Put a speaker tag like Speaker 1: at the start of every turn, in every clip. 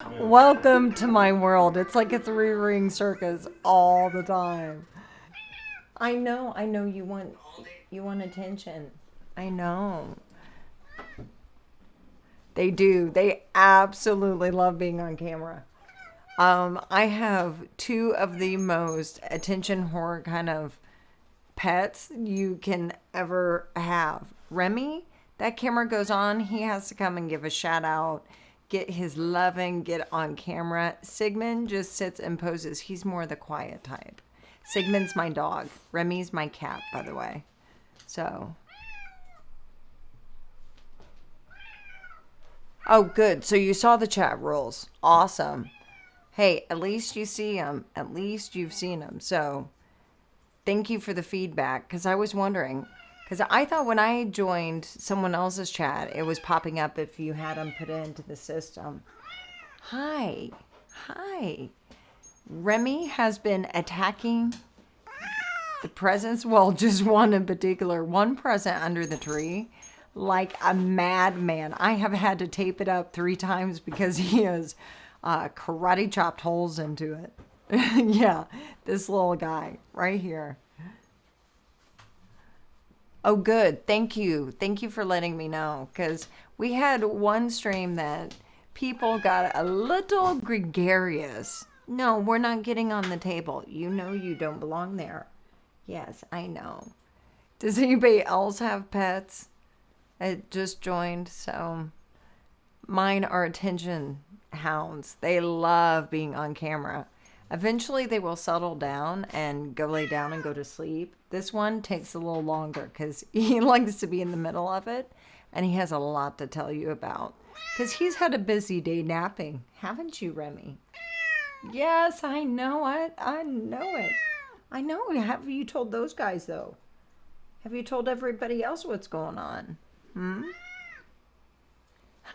Speaker 1: Welcome to my world. It's like a three-ring circus all the time. I know you want attention. I know. They do. They absolutely love being on camera. I have two of the most attention whore kind of pets you can ever have. Remy, that camera goes on, he has to come and give a shout out, get his loving, get on camera. Sigmund just sits and poses. He's more the quiet type. Sigmund's my dog. Remy's my cat, by the way. So, oh, good. So you saw the chat rules. Awesome. Hey, at least you see them. At least you've seen them. So, thank you for the feedback because I was wondering. Because I thought when I joined someone else's chat, it was popping up if you had them put into the system. Hi. Hi. Remy has been attacking the presents. Well, just one in particular. One present under the tree. Like a madman. I have had to tape it up 3 times because he has karate chopped holes into it. Yeah, this little guy right here. Oh, good. Thank you. Thank you for letting me know. Because we had one stream that people got a little gregarious. No, we're not getting on the table. You know you don't belong there. Yes, I know. Does anybody else have pets? I just joined, so mine are attention hounds. They love being on camera. Eventually, they will settle down and go lay down and go to sleep. This one takes a little longer because he likes to be in the middle of it, and he has a lot to tell you about. Because he's had a busy day napping, haven't you, Remy? Yes, I know it. I know it. I know. Have you told those guys, though? Have you told everybody else what's going on? Hmm?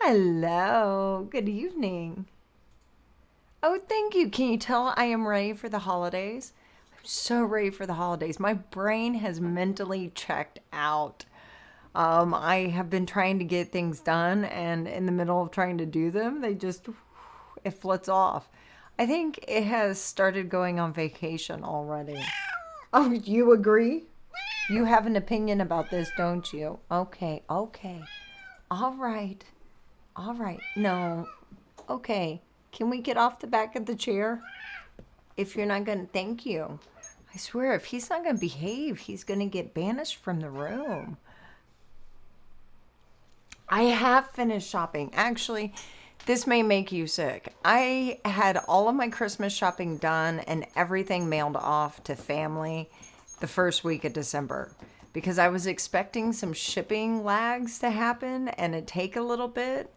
Speaker 1: Hello. Good evening. Oh, thank you. Can you tell I am ready for the holidays? I'm so ready for the holidays. My brain has mentally checked out. I have been trying to get things done, and in the middle of trying to do them, it flits off. I think it has started going on vacation already. Oh, you agree? You have an opinion about this, don't you? Okay, okay. All right. All right. No. Okay. Can we get off the back of the chair? If you're not going to, thank you. I swear, if he's not going to behave, he's going to get banished from the room. I have finished shopping. Actually, this may make you sick. I had all of my Christmas shopping done and everything mailed off to family the first week of December because I was expecting some shipping lags to happen and it take a little bit.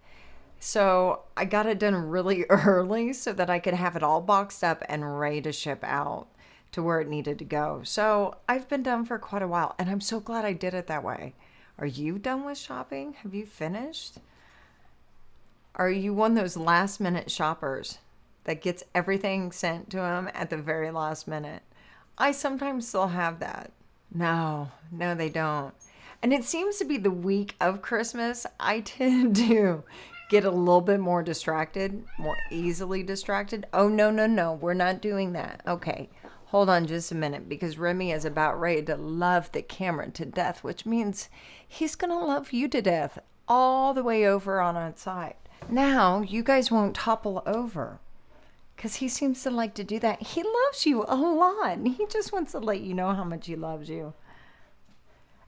Speaker 1: So I got it done really early so that I could have it all boxed up and ready to ship out to where it needed to go. So I've been done for quite a while and I'm so glad I did it that way. Are you done with shopping? Have you finished? Are you one of those last minute shoppers that gets everything sent to them at the very last minute? I sometimes still have that. No, no, they don't. And it seems to be the week of Christmas, I tend to get a little bit more distracted, more easily distracted. Oh, no, no, no, we're not doing that. Okay, hold on just a minute because Remy is about ready to love the camera to death, which means he's going to love you to death all the way over on our side. Now, you guys won't topple over because he seems to like to do that. He loves you a lot and he just wants to let you know how much he loves you.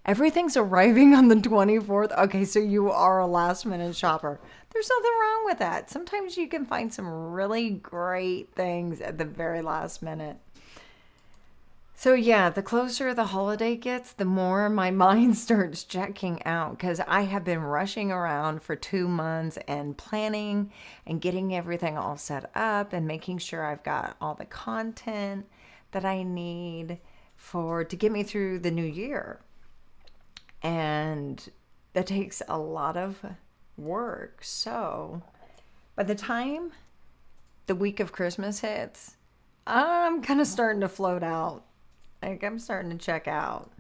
Speaker 1: Everything's arriving on the 24th. Okay, so you are a last minute shopper. There's nothing wrong with that. Sometimes you can find some really great things at the very last minute. So yeah, the closer the holiday gets, the more my mind starts checking out because I have been rushing around for 2 months and planning and getting everything all set up and making sure I've got all the content that I need to get me through the new year. And that takes a lot of work. So by the time the week of Christmas hits, I'm kind of starting to float out. Like I'm starting to check out.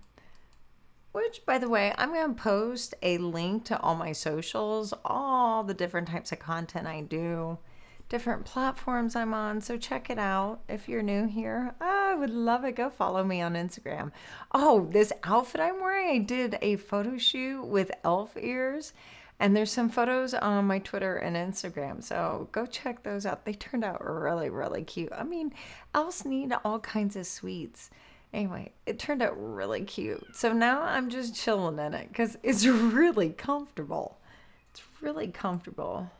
Speaker 1: Which, by the way, I'm going to post a link to all my socials, all the different types of content I do, different platforms I'm on. So check it out if you're new here. I would love it. Go follow me on Instagram. Oh, this outfit I'm wearing, I did a photo shoot with elf ears. And there's some photos on my Twitter and Instagram. So go check those out. They turned out really, really cute. I mean, elves need all kinds of sweets. Anyway, it turned out really cute. So now I'm just chilling in it because it's really comfortable. It's really comfortable.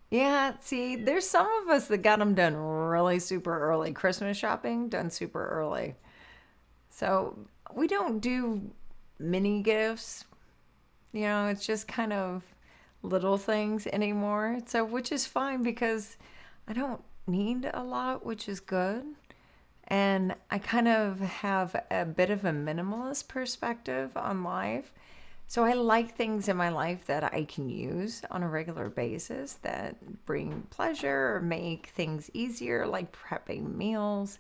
Speaker 1: Yeah, see, there's some of us that got them done really super early. Christmas shopping done super early. So we don't do mini gifts. It's just kind of little things anymore. So, which is fine because I don't need a lot, which is good. And I kind of have a bit of a minimalist perspective on life. So I like things in my life that I can use on a regular basis that bring pleasure or make things easier, like prepping meals.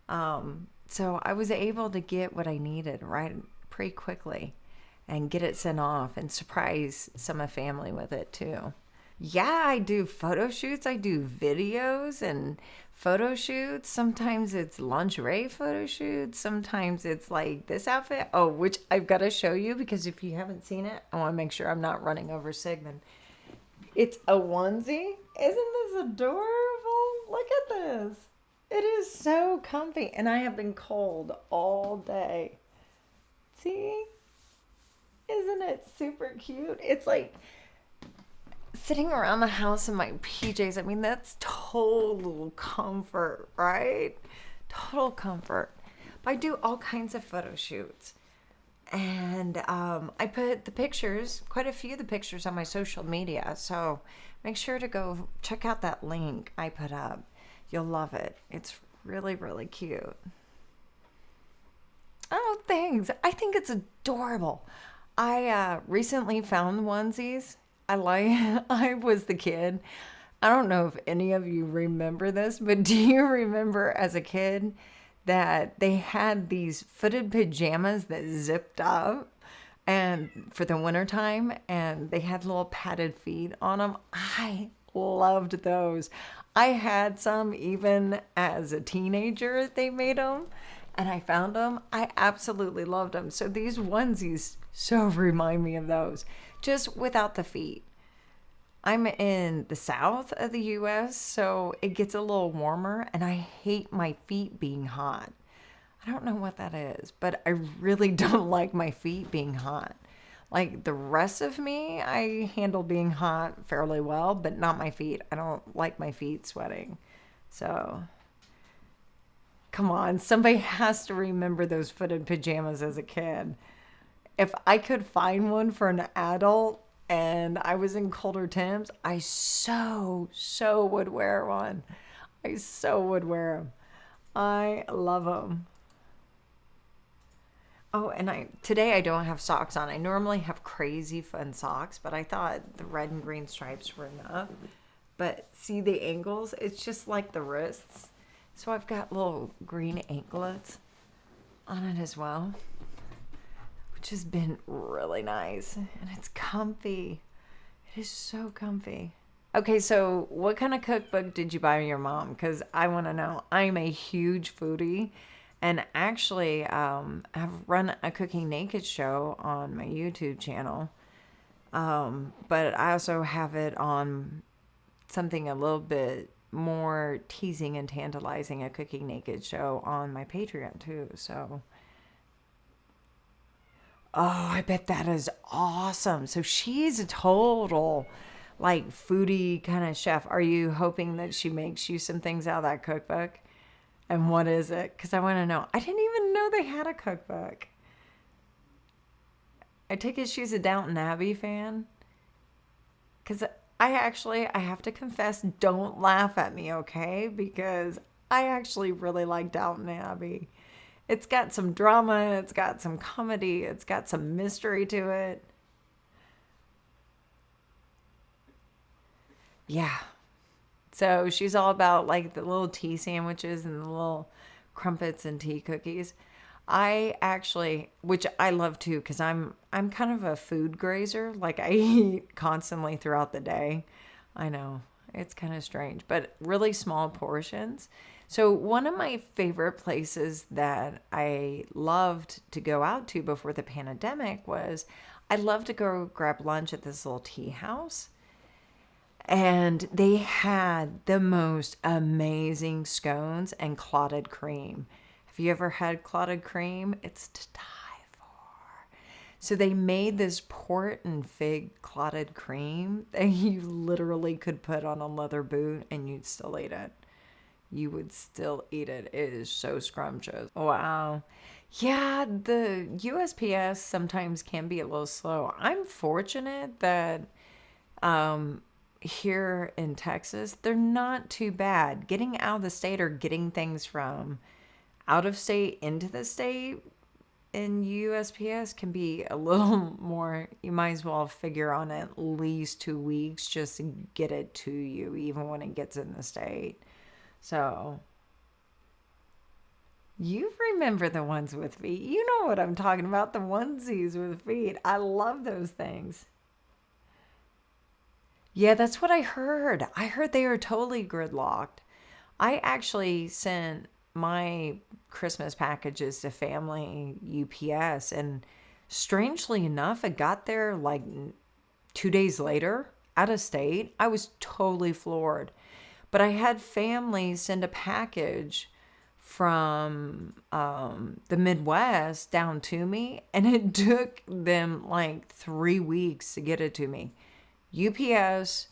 Speaker 1: So I was able to get what I needed right pretty quickly and get it sent off and surprise some of family with it too. Yeah, I do photo shoots. I do videos and photo shoots. Sometimes it's lingerie photo shoots. Sometimes it's like this outfit. Oh, which I've got to show you because if you haven't seen it, I want to make sure I'm not running over Sigmund. It's a onesie. Isn't this adorable? Look at this. It is so comfy. And I have been cold all day. See? Isn't it super cute? It's like sitting around the house in my PJs. I mean, that's total comfort, right? Total comfort. But I do all kinds of photo shoots. And I put the pictures, quite a few of the pictures on my social media. So make sure to go check out that link I put up. You'll love it. It's really, really cute. Oh, thanks. I think it's adorable. I recently found onesies. I was the kid. I don't know if any of you remember this, but do you remember as a kid that they had these footed pajamas that zipped up and for the wintertime and they had little padded feet on them? I loved those. I had some even as a teenager. They made them and I found them. I absolutely loved them. So these onesies so remind me of those, just without the feet. I'm in the south of the US, so it gets a little warmer, and I hate my feet being hot. I don't know what that is, but I really don't like my feet being hot. Like the rest of me, I handle being hot fairly well, but not my feet. I don't like my feet sweating. So, come on, somebody has to remember those footed pajamas as a kid. If I could find one for an adult and I was in colder temps, I so would wear one. I so would wear them. I love them. Oh, and today I don't have socks on. I normally have crazy fun socks, but I thought the red and green stripes were enough. But see the ankles? It's just like the wrists. So I've got little green anklets on it as well, which has been really nice. And it's comfy. It is so comfy. Okay, so what kind of cookbook did you buy your mom? Because I want to know. I'm a huge foodie. And actually, I've run a Cooking Naked show on my YouTube channel. But I also have it on something a little bit more teasing and tantalizing, a Cooking Naked show on my Patreon too. So, oh, I bet that is awesome. So she's a total like foodie kind of chef. Are you hoping that she makes you some things out of that cookbook? And what is it? Because I want to know. I didn't even know they had a cookbook. I take it she's a Downton Abbey fan. Because I have to confess, don't laugh at me, okay? Because I actually really like Downton Abbey. It's got some drama. It's got some comedy. It's got some mystery to it. Yeah. So she's all about like the little tea sandwiches and the little crumpets and tea cookies. I actually, which I love too, because I'm kind of a food grazer. Like I eat constantly throughout the day. I know. It's kind of strange, but really small portions. So, one of my favorite places that I loved to go out to before the pandemic was I loved to go grab lunch at this little tea house. And they had the most amazing scones and clotted cream. Have you ever had clotted cream? It's to die for. So they made this port and fig clotted cream that you literally could put on a leather boot and you'd still eat it. You would still eat it. It is so scrumptious. Wow. Yeah, the USPS sometimes can be a little slow. I'm fortunate that here in Texas, they're not too bad. Getting out of the state or getting things from out of state into the state in USPS can be a little more. You might as well figure on at least 2 weeks just to get it to you, even when it gets in the state. So you remember the ones with feet. You know what I'm talking about, the onesies with feet. I love those things. Yeah, that's what I heard. I heard they are totally gridlocked. I actually sent my Christmas packages to family UPS, and strangely enough, it got there like 2 days later out of state. I was totally floored. But I had family send a package from the Midwest down to me, and it took them like 3 weeks to get it to me. UPS,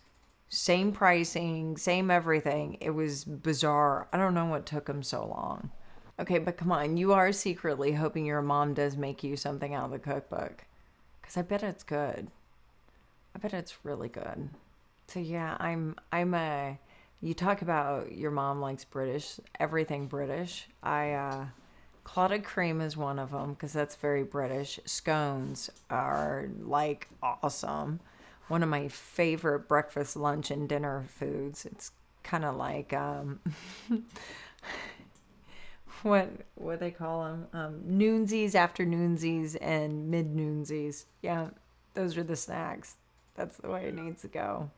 Speaker 1: same pricing, same everything. It was bizarre. I don't know what took them so long. Okay, but come on, you are secretly hoping your mom does make you something out of the cookbook. Because I bet it's good. I bet it's really good. So yeah, I'm a you talk about your mom likes British, everything British. Clotted cream is one of them because that's very British. Scones are like awesome. One of my favorite breakfast, lunch, and dinner foods. It's kind of like what they call them, noonsies, afternoonsies, and mid noonsies. Yeah, those are the snacks. That's the way it needs to go.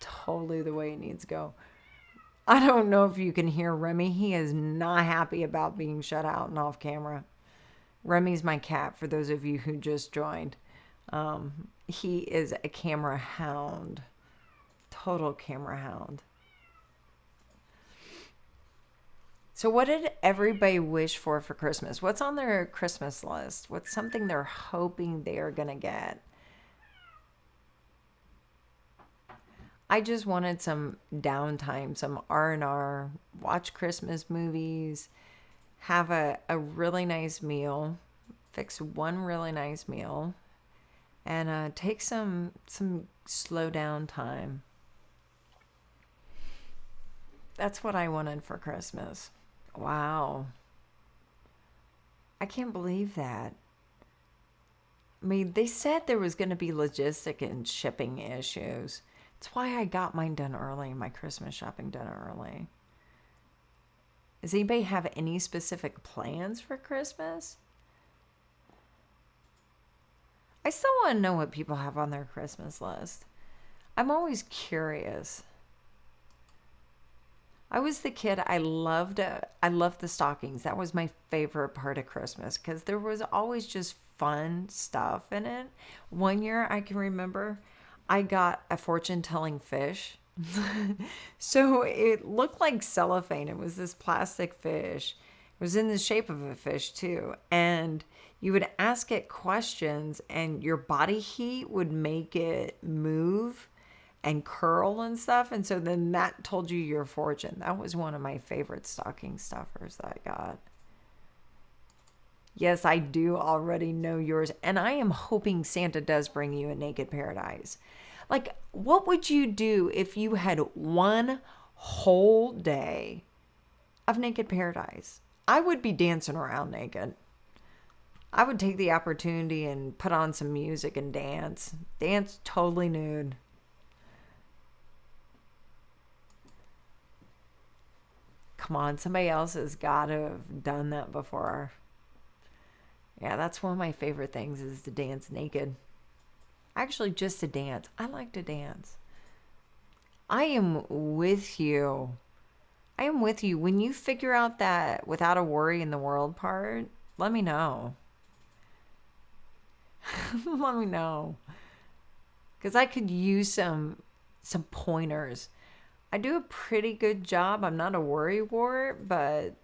Speaker 1: Totally the way it needs to go. I don't know if you can hear Remy. He is not happy about being shut out and off camera. Remy's my cat, for those of you who just joined. He is a camera hound. Total camera hound. So what did everybody wish for Christmas? What's on their Christmas list? What's something they're hoping they're going to get? I just wanted some downtime, some R&R, watch Christmas movies, have a really nice meal, fix one really nice meal, and take some slow down time. That's what I wanted for Christmas. Wow. I can't believe that. I mean, they said there was going to be logistic and shipping issues. That's why I got mine done early, my Christmas shopping done early. Does anybody have any specific plans for Christmas? I still want to know what people have on their Christmas list. I'm always curious. I was the kid, I loved the stockings. That was my favorite part of Christmas because there was always just fun stuff in it. One year I can remember I got a fortune-telling fish. So it looked like cellophane. It was this plastic fish. It was in the shape of a fish too. And you would ask it questions and your body heat would make it move and curl and stuff. And so then that told you your fortune. That was one of my favorite stocking stuffers that I got. Yes, I do already know yours. And I am hoping Santa does bring you a naked paradise. Like, what would you do if you had one whole day of naked paradise? I would be dancing around naked. I would take the opportunity and put on some music and dance. Dance totally nude. Come on, somebody else has got to have done that before. Yeah, that's one of my favorite things is to dance naked. Actually, just to dance. I like to dance. I am with you. I am with you. When you figure out that without a worry in the world part, let me know. Let me know. Because I could use some pointers. I do a pretty good job. I'm not a worry wart, but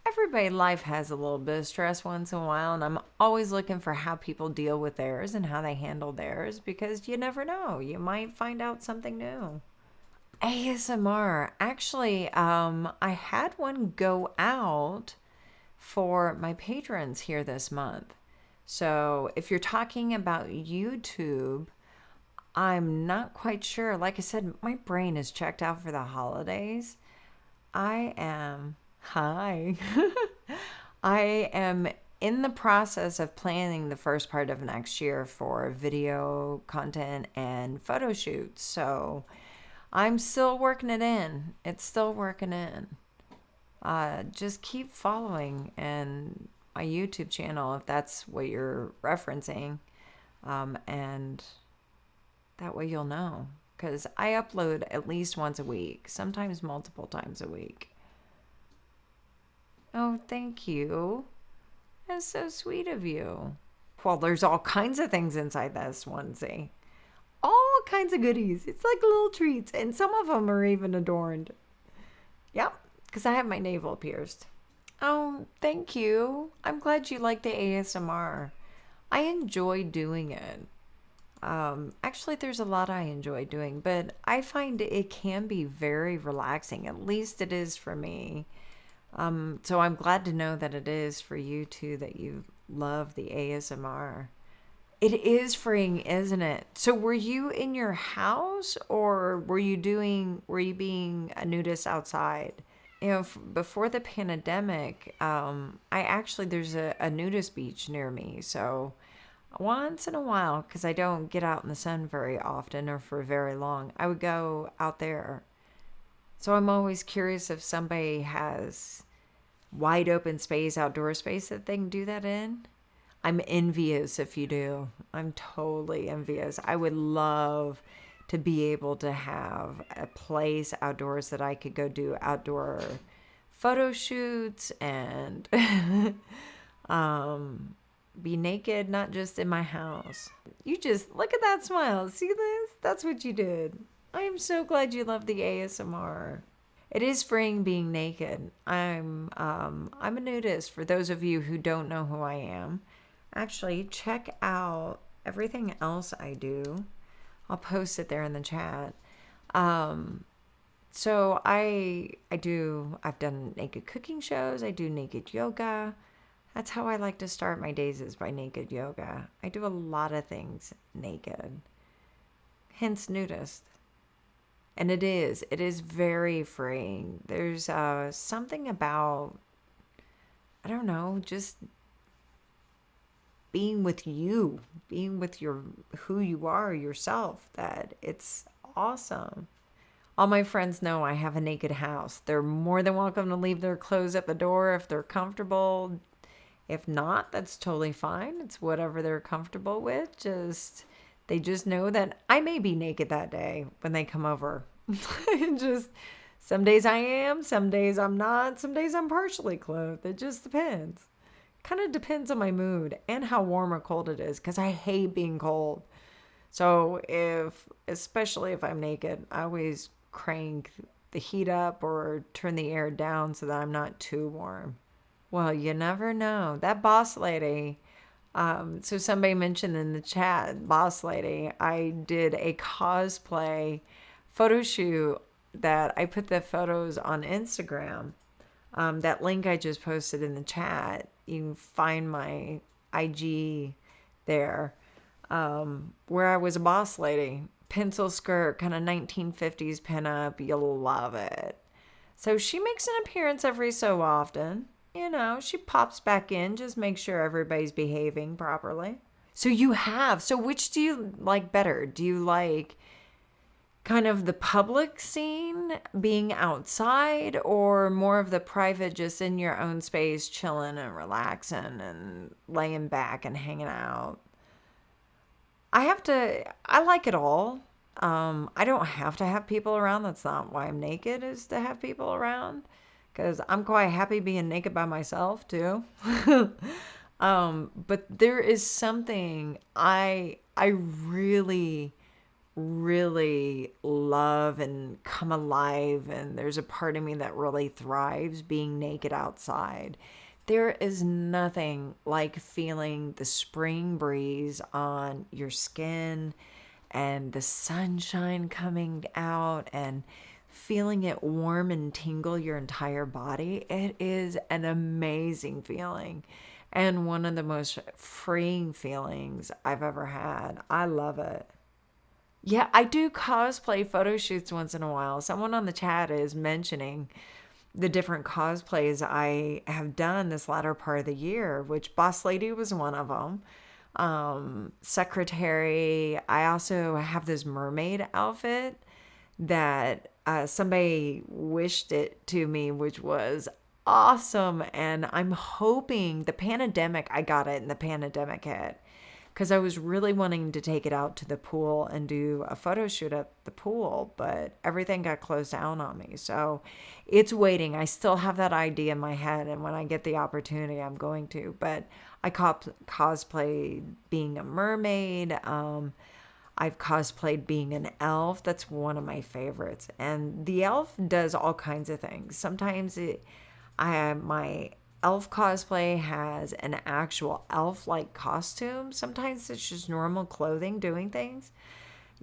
Speaker 1: everybody life has a little bit of stress once in a while, and I'm always looking for how people deal with theirs and how they handle theirs, because you never know. You might find out something new. ASMR. Actually, I had one go out for my patrons here this month. So if you're talking about YouTube, I'm not quite sure. Like I said, my brain is checked out for the holidays. I am, hi. I am in the process of planning the first part of next year for video content and photo shoots. So I'm still working it in. It's still working in. Just keep following and my YouTube channel if that's what you're referencing. And that way you'll know. Because I upload at least once a week, sometimes multiple times a week. Oh, thank you. That's so sweet of you. Well, there's all kinds of things inside this onesie. All kinds of goodies. It's like little treats, and some of them are even adorned. Yep, because I have my navel pierced. Oh, thank you. I'm glad you like the ASMR. I enjoy doing it. Actually, there's a lot I enjoy doing, but I find it can be very relaxing. At least it is for me. So I'm glad to know that it is for you too, that you love the ASMR. It is freeing, isn't it? So were you in your house, or were you being a nudist outside? You know, before the pandemic, there's a nudist beach near me. So once in a while, because I don't get out in the sun very often or for very long, I would go out there. So I'm always curious if somebody has wide open space, outdoor space that they can do that in. I'm envious if you do. I'm totally envious. I would love to be able to have a place outdoors that I could go do outdoor photo shoots and be naked, not just in my house. You just look at that smile. See this? That's what you did. I am so glad you love the ASMR. It is freeing being naked. I'm a nudist. For those of you who don't know who I am, actually check out everything else I do. I'll post it there in the chat. So I've done naked cooking shows. I do naked yoga. That's how I like to start my days, is by naked yoga. I do a lot of things naked. Hence nudist. And it is very freeing. There's something about, I don't know, just being with you, being with who you are yourself, that it's awesome. All my friends know I have a naked house. They're more than welcome to leave their clothes at the door if they're comfortable. If not, that's totally fine. It's whatever they're comfortable with. They just know that I may be naked that day when they come over. Just some days I am, some days I'm not, some days I'm partially clothed. It just depends. Kind of depends on my mood and how warm or cold it is, because I hate being cold. So especially if I'm naked, I always crank the heat up or turn the air down so that I'm not too warm. Well, you never know. That boss lady, so somebody mentioned in the chat, boss lady, I did a cosplay photo shoot that I put the photos on Instagram. That link I just posted in the chat, you can find my IG there, where I was a boss lady. Pencil skirt, kind of 1950s pinup. You'll love it. So she makes an appearance every so often. You know, she pops back in, just make sure everybody's behaving properly. So which do you like better? Do you like kind of the public scene, being outside, or more of the private, just in your own space, chilling and relaxing and laying back and hanging out? I like it all. I don't have to have people around. That's not why I'm naked, is to have people around. Because I'm quite happy being naked by myself too. But there is something I really really love and come alive, and there's a part of me that really thrives being naked outside. There is nothing like feeling the spring breeze on your skin and the sunshine coming out and feeling it warm and tingle your entire body. It is an amazing feeling and one of the most freeing feelings I've ever had. I love it. Yeah, I do cosplay photo shoots once in a while. Someone on the chat is mentioning the different cosplays I have done this latter part of the year, which Boss Lady was one of them. Secretary, I also have this mermaid outfit that somebody wished it to me, which was awesome. And I'm hoping the pandemic, I got it and the pandemic hit because I was really wanting to take it out to the pool and do a photo shoot at the pool, but everything got closed down on me. So it's waiting. I still have that idea in my head, and when I get the opportunity, I'm going to. But I cosplayed being a mermaid. I've cosplayed being an elf. That's one of my favorites. And the elf does all kinds of things. Sometimes my elf cosplay has an actual elf-like costume. Sometimes it's just normal clothing doing things.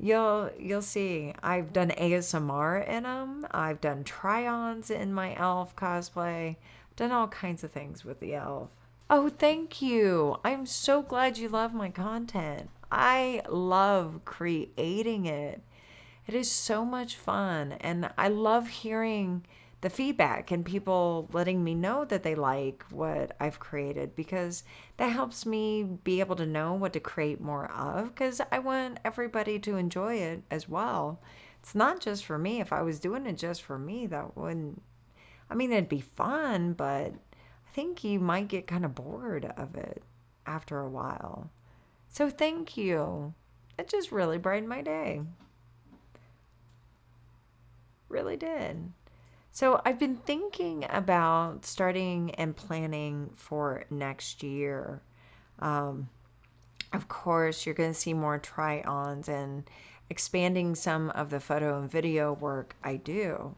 Speaker 1: You'll see. I've done ASMR in them. I've done try-ons in my elf cosplay. Done all kinds of things with the elf. Oh, thank you. I'm so glad you love my content. I love creating it. It is so much fun, and I love hearing the feedback and people letting me know that they like what I've created, because that helps me be able to know what to create more of, because I want everybody to enjoy it as well. It's not just for me. If I was doing it just for me, that wouldn't, I mean, it'd be fun, but I think you might get kind of bored of it after a while. So thank you. It just really brightened my day. Really did. So I've been thinking about starting and planning for next year. Of course, you're going to see more try-ons and expanding some of the photo and video work I do.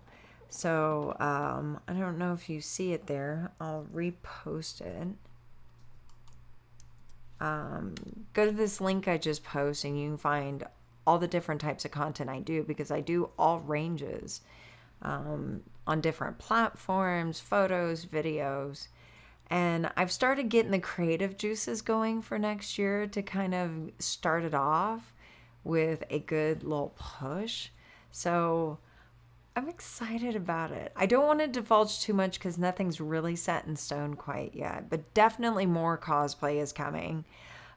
Speaker 1: So I don't know if you see it there. I'll repost it. Go to this link I just posted and you can find all the different types of content I do, because I do all ranges on different platforms, photos, videos. And I've started getting the creative juices going for next year to kind of start it off with a good little push. So I'm excited about it. I don't want to divulge too much because nothing's really set in stone quite yet, but definitely more cosplay is coming.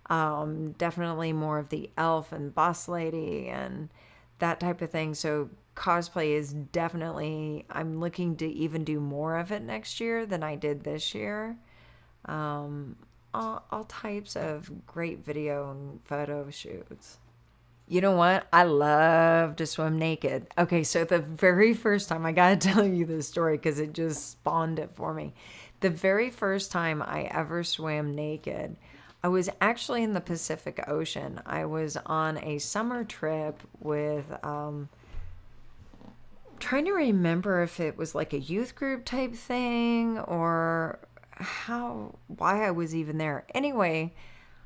Speaker 1: Definitely more of the elf and boss lady and that type of thing. So cosplay is definitely, I'm looking to even do more of it next year than I did this year. All types of great video and photo shoots. You know what? I love to swim naked. Okay, so the very first time, I gotta tell you this story because it just spawned it for me. The very first time I ever swam naked, I was actually in the Pacific Ocean. I was on a summer trip with, trying to remember if it was like a youth group type thing or why I was even there. Anyway,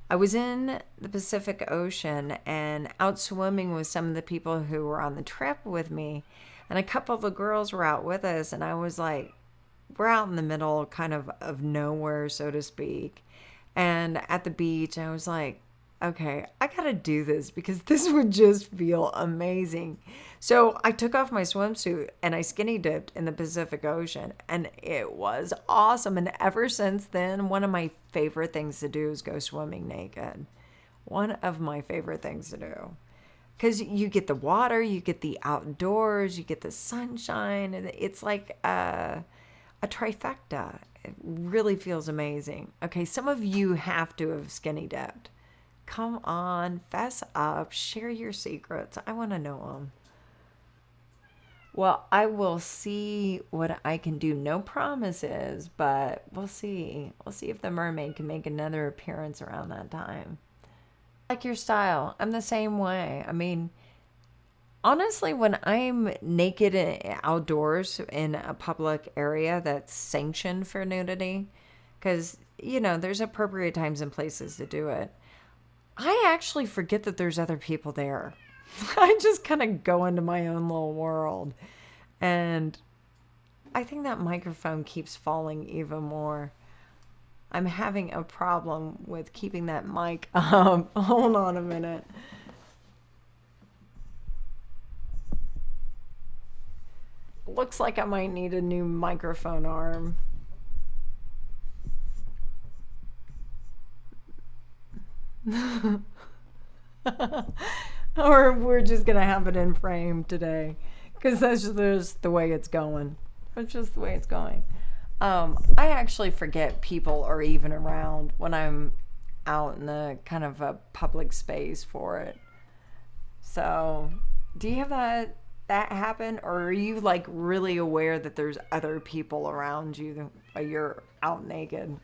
Speaker 1: I was in the Pacific Ocean and out swimming with some of the people who were on the trip with me. And a couple of the girls were out with us. And I was like, we're out in the middle kind of nowhere, so to speak. And at the beach, I was like, okay, I gotta do this because this would just feel amazing. So I took off my swimsuit and I skinny dipped in the Pacific Ocean, and it was awesome. And ever since then, one of my favorite things to do is go swimming naked. One of my favorite things to do. Because you get the water, you get the outdoors, you get the sunshine. And it's like a trifecta. It really feels amazing. Okay, some of you have to have skinny dipped. Come on, fess up, share your secrets. I want to know them. Well, I will see what I can do. No promises, but we'll see. We'll see if the mermaid can make another appearance around that time. Like your style. I'm the same way. I mean, honestly, when I'm naked outdoors in a public area that's sanctioned for nudity, because, there's appropriate times and places to do it, I actually forget that there's other people there. I just kind of go into my own little world. And I think that microphone keeps falling even more. I'm having a problem with keeping that mic up. Hold on a minute. Looks like I might need a new microphone arm. Or we're just going to have it in frame today. Because that's just the way it's going. That's just the way it's going. I actually forget people are even around when I'm out in the kind of a public space for it. So, do you have that happen? Or are you like really aware that there's other people around you while you're out naked?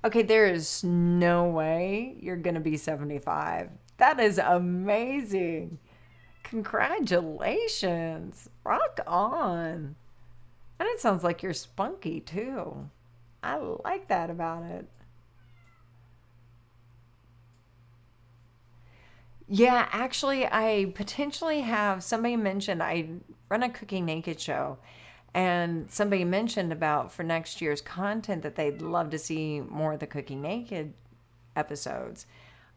Speaker 1: Okay, there is no way you're going to be 75. That is amazing. Congratulations. Rock on. And it sounds like you're spunky too. I like that about it. Yeah, actually, I potentially have somebody mentioned I run a Cooking Naked show, and somebody mentioned about for next year's content that they'd love to see more of the Cooking Naked episodes.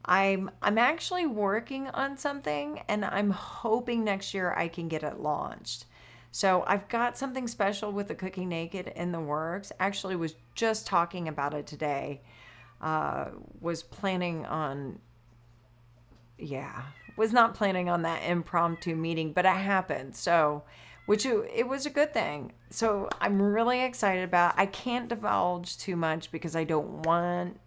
Speaker 1: I'm actually working on something, and I'm hoping next year I can get it launched. So I've got something special with the Cooking Naked in the works. Actually, was just talking about it today. Was planning on, was not planning on that impromptu meeting, but it happened. So, it was a good thing. So I'm really excited about. I can't divulge too much because I don't want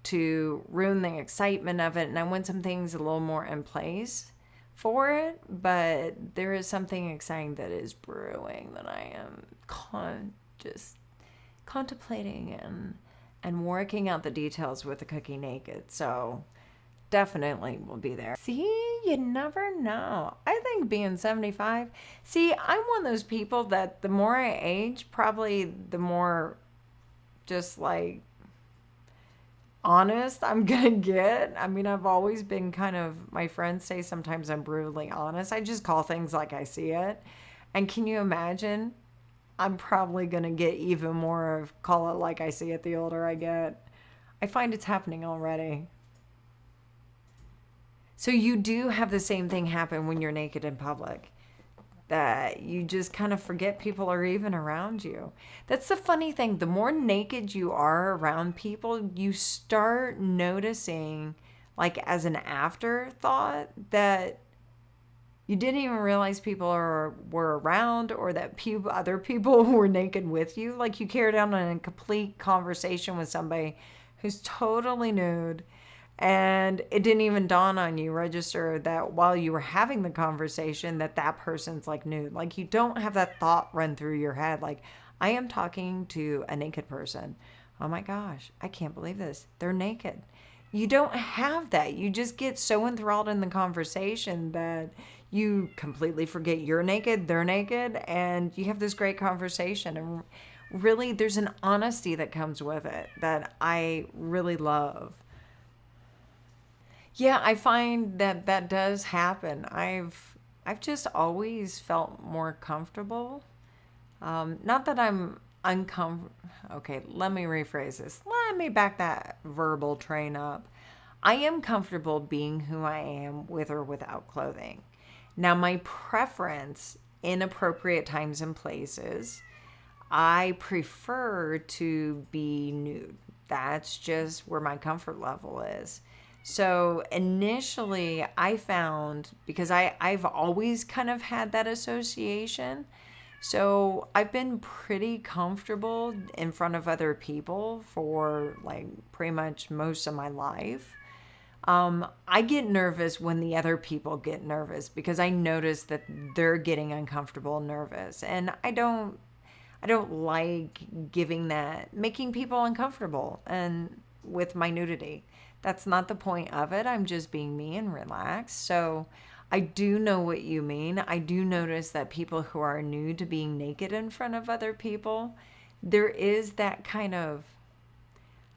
Speaker 1: to ruin the excitement of it, and I want some things a little more in place for it, but there is something exciting that is brewing that I am just contemplating and working out the details with the Cooking Naked. So definitely will be there. See, you never know. I think being 75, I'm one of those people that the more I age, probably the more just like honest I'm gonna get. I mean, I've always been kind of, my friends say sometimes I'm brutally honest. I just call things like I see it. And can you imagine? I'm probably gonna get even more of call it like I see it the older I get. I find it's happening already. So you do have the same thing happen when you're naked in public, that you just kind of forget people are even around you. That's the funny thing. The more naked you are around people, you start noticing, like as an afterthought, that you didn't even realize people were around, or that other people were naked with you. Like you carry on a complete conversation with somebody who's totally nude, and it didn't even dawn on you, register that while you were having the conversation that person's like nude. Like you don't have that thought run through your head. Like, I am talking to a naked person. Oh my gosh, I can't believe this. They're naked. You don't have that. You just get so enthralled in the conversation that you completely forget you're naked, they're naked, and you have this great conversation. And really, there's an honesty that comes with it that I really love. Yeah, I find that does happen. I've just always felt more comfortable. Not that I'm uncomfortable. Okay, let me rephrase this. Let me back that verbal train up. I am comfortable being who I am with or without clothing. Now, my preference in appropriate times and places, I prefer to be nude. That's just where my comfort level is. So initially I found, because I've always kind of had that association, So I've been pretty comfortable in front of other people for like pretty much most of my life. I get nervous when the other people get nervous because I notice that they're getting uncomfortable and nervous. And I don't like making people uncomfortable and with my nudity. That's not the point of it. I'm just being me and relaxed. So I do know what you mean. I do notice that people who are new to being naked in front of other people, there is that kind of,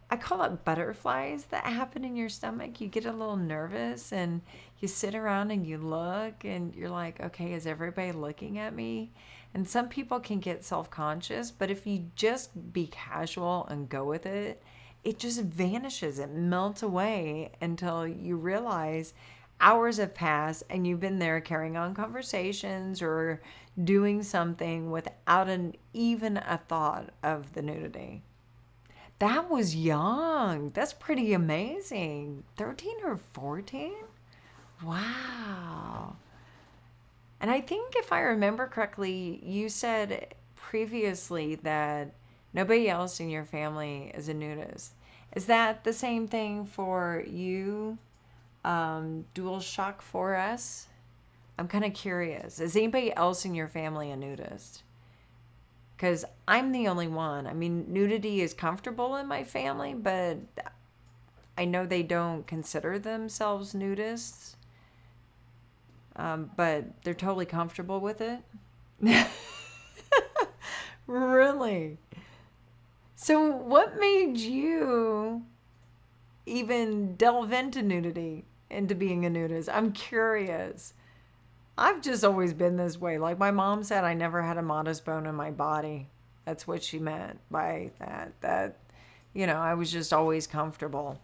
Speaker 1: I call it butterflies that happen in your stomach. You get a little nervous and you sit around and you look and you're like, okay, is everybody looking at me? And some people can get self-conscious, but if you just be casual and go with it, it just vanishes. It melts away until you realize hours have passed and you've been there carrying on conversations or doing something without even a thought of the nudity. That was young. That's pretty amazing. 13 or 14? Wow. And I think if I remember correctly, you said previously that nobody else in your family is a nudist. Is that the same thing for you, Dual Shock 4S? I'm kind of curious. Is anybody else in your family a nudist? Because I'm the only one. I mean, nudity is comfortable in my family, but I know they don't consider themselves nudists. But they're totally comfortable with it. Really? So what made you even delve into nudity, into being a nudist? I'm curious. I've just always been this way. Like my mom said, I never had a modest bone in my body. That's what she meant by that. I was just always comfortable.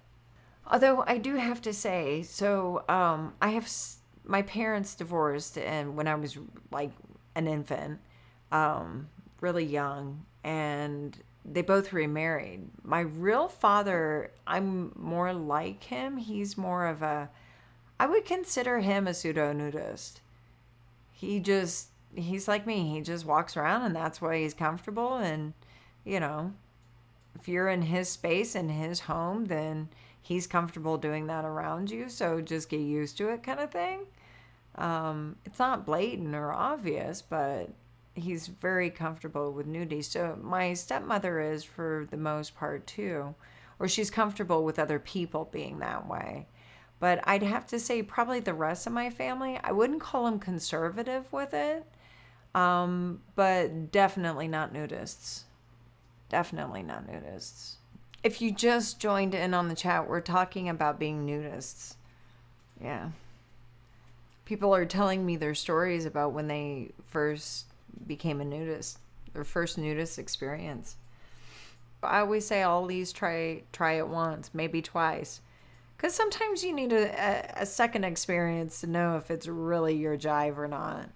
Speaker 1: Although I do have to say, so my parents divorced, and when I was like an infant, really young, and they both remarried. My real father, I'm more like him. He's more of I would consider him a pseudo nudist. He's like me. He just walks around and that's why he's comfortable. And, you know, if you're in his space, in his home, then he's comfortable doing that around you. So just get used to it kind of thing. It's not blatant or obvious, but he's very comfortable with nudity. So my stepmother is for the most part too, or she's comfortable with other people being that way. But I'd have to say probably the rest of my family, I wouldn't call them conservative with it, but definitely not nudists. Definitely not nudists. If you just joined in on the chat, we're talking about being nudists. Yeah. People are telling me their stories about when they first became a nudist, their first nudist experience. I always say all these try it once, maybe twice. Because sometimes you need a second experience to know if it's really your jive or not.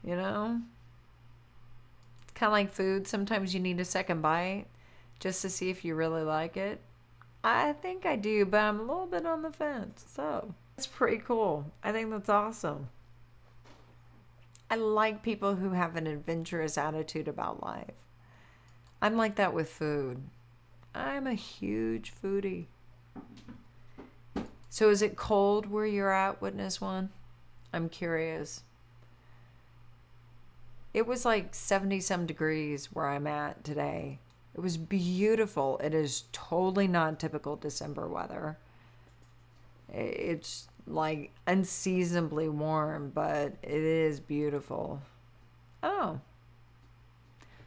Speaker 1: You know? It's kind of like food. Sometimes you need a second bite just to see if you really like it. I think I do, but I'm a little bit on the fence. So, it's pretty cool. I think that's awesome. I like people who have an adventurous attitude about life. I'm like that with food. I'm a huge foodie. So is it cold where you're at, Witness One? I'm curious. It was like 70-some degrees where I'm at today. It was beautiful. It is totally not typical December weather. It's like unseasonably warm, but it is beautiful. Oh.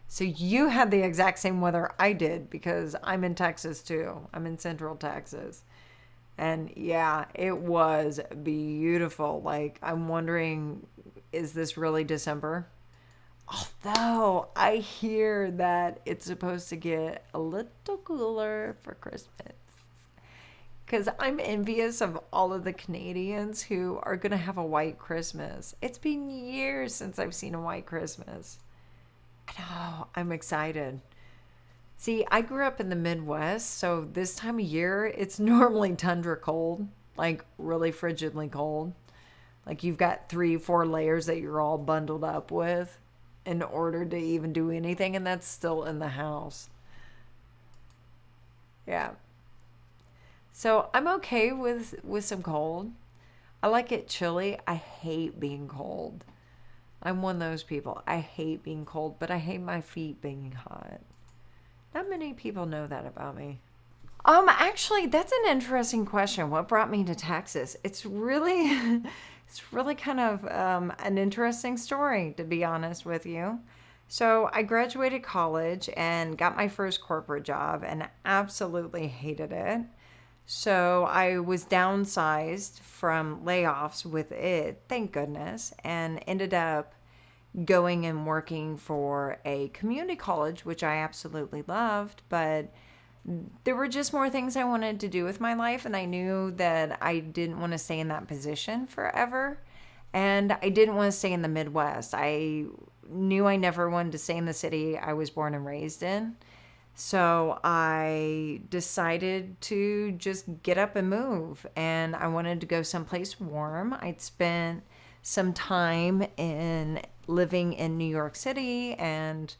Speaker 1: So you had the exact same weather I did because I'm in Texas too. I'm in Central Texas. And yeah, it was beautiful. Like, I'm wondering, is this really December? Although I hear that it's supposed to get a little cooler for Christmas. Because I'm envious of all of the Canadians who are going to have a white Christmas. It's been years since I've seen a white Christmas. I know, I'm excited. See, I grew up in the Midwest, so this time of year, it's normally tundra cold, like really frigidly cold. Like you've got 3, 4 layers that you're all bundled up with in order to even do anything, and that's still in the house. Yeah. So I'm okay with some cold. I like it chilly. I hate being cold. I'm one of those people. I hate being cold, but I hate my feet being hot. Not many people know that about me. Actually, that's an interesting question. What brought me to Texas? It's really, it's really kind of an interesting story, to be honest with you. So I graduated college and got my first corporate job and absolutely hated it. So I was downsized from layoffs with it, thank goodness, and ended up going and working for a community college, which I absolutely loved, but there were just more things I wanted to do with my life, and I knew that I didn't want to stay in that position forever. And I didn't want to stay in the Midwest. I knew I never wanted to stay in the city I was born and raised in. So I decided to just get up and move. And I wanted to go someplace warm. I'd spent some time in living in New York City and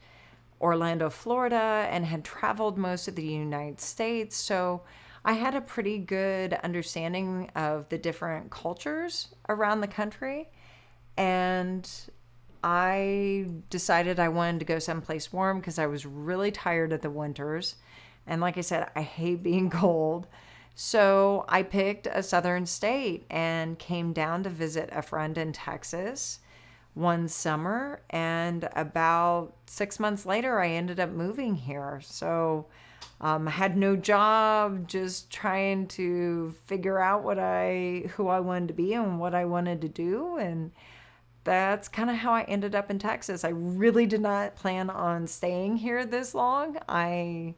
Speaker 1: Orlando, Florida, and had traveled most of the United States. So I had a pretty good understanding of the different cultures around the country. And I decided I wanted to go someplace warm because I was really tired of the winters. And like I said, I hate being cold. So I picked a southern state and came down to visit a friend in Texas one summer, and about 6 months later I ended up moving here. So I had no job, just trying to figure out who I wanted to be and what I wanted to do, and that's kind of how I ended up in Texas. I really did not plan on staying here this long. I've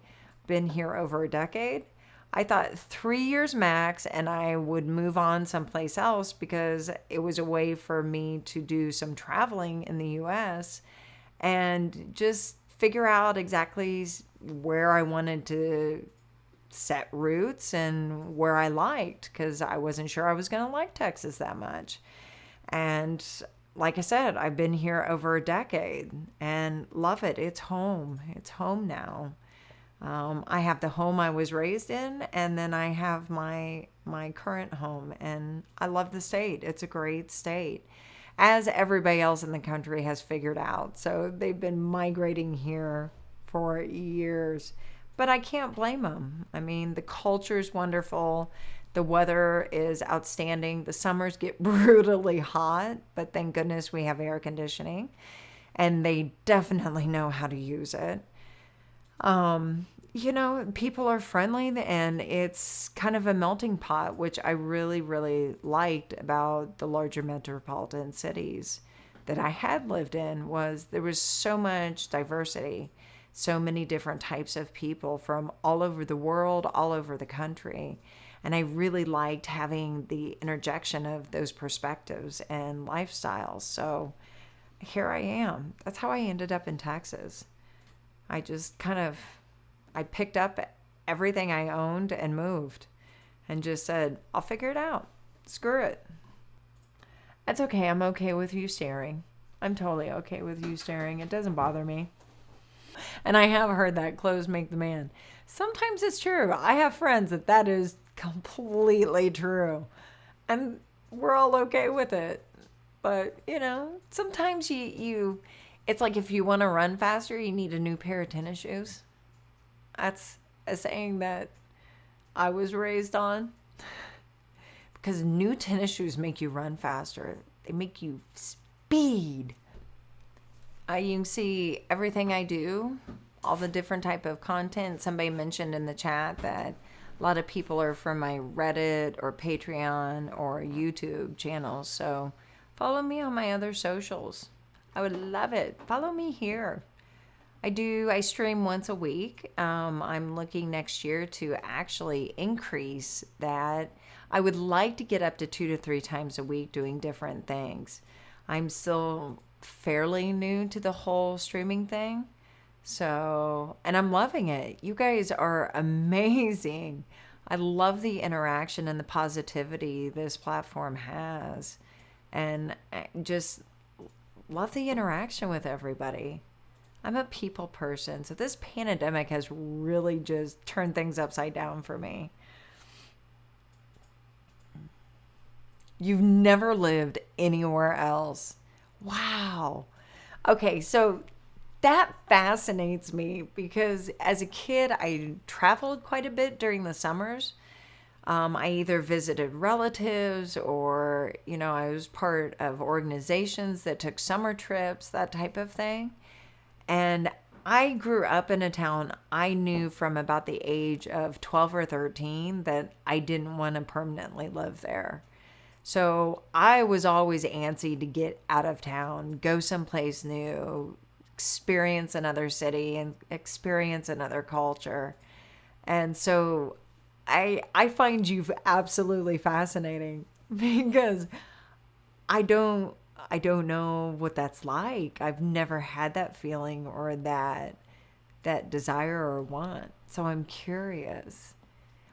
Speaker 1: been here over a decade. I thought 3 years max, and I would move on someplace else because it was a way for me to do some traveling in the US and just figure out exactly where I wanted to set roots and where I liked, because I wasn't sure I was going to like Texas that much. And like I said, I've been here over a decade and love it. It's home. It's home now. I have the home I was raised in, and then I have my current home, and I love the state. It's a great state, as everybody else in the country has figured out. So they've been migrating here for years, but I can't blame them. I mean, the culture's wonderful. The weather is outstanding. The summers get brutally hot, but thank goodness we have air conditioning, and they definitely know how to use it. People are friendly, and it's kind of a melting pot, which I really, really liked about the larger metropolitan cities that I had lived in. Was there was so much diversity, so many different types of people from all over the world, all over the country. And I really liked having the interjection of those perspectives and lifestyles. So here I am. That's how I ended up in Texas. I just I picked up everything I owned and moved and just said, I'll figure it out. Screw it. That's okay. I'm okay with you staring. I'm totally okay with you staring. It doesn't bother me. And I have heard that clothes make the man. Sometimes it's true. I have friends that is completely true. And we're all okay with it. But, sometimes you it's like if you want to run faster, you need a new pair of tennis shoes. That's a saying that I was raised on. Because new tennis shoes make you run faster. They make you speed. You can see everything I do, all the different type of content. Somebody mentioned in the chat that a lot of people are from my Reddit or Patreon or YouTube channels. So follow me on my other socials. I would love it. Follow me here. I stream once a week. I'm looking next year to actually increase that. I would like to get up to 2 to 3 times a week doing different things. I'm still fairly new to the whole streaming thing. So, and I'm loving it. You guys are amazing. I love the interaction and the positivity this platform has. and I just love the interaction with everybody. I'm a people person, so this pandemic has really just turned things upside down for me. You've never lived anywhere else. Wow. Okay, so that fascinates me because as a kid, I traveled quite a bit during the summers. I either visited relatives or, I was part of organizations that took summer trips, that type of thing. And I grew up in a town I knew from about the age of 12 or 13 that I didn't want to permanently live there. So I was always antsy to get out of town, go someplace new, experience another city and experience another culture. And so I find you absolutely fascinating because I don't I don't know what that's like. I've never had that feeling or that desire or want. So I'm curious.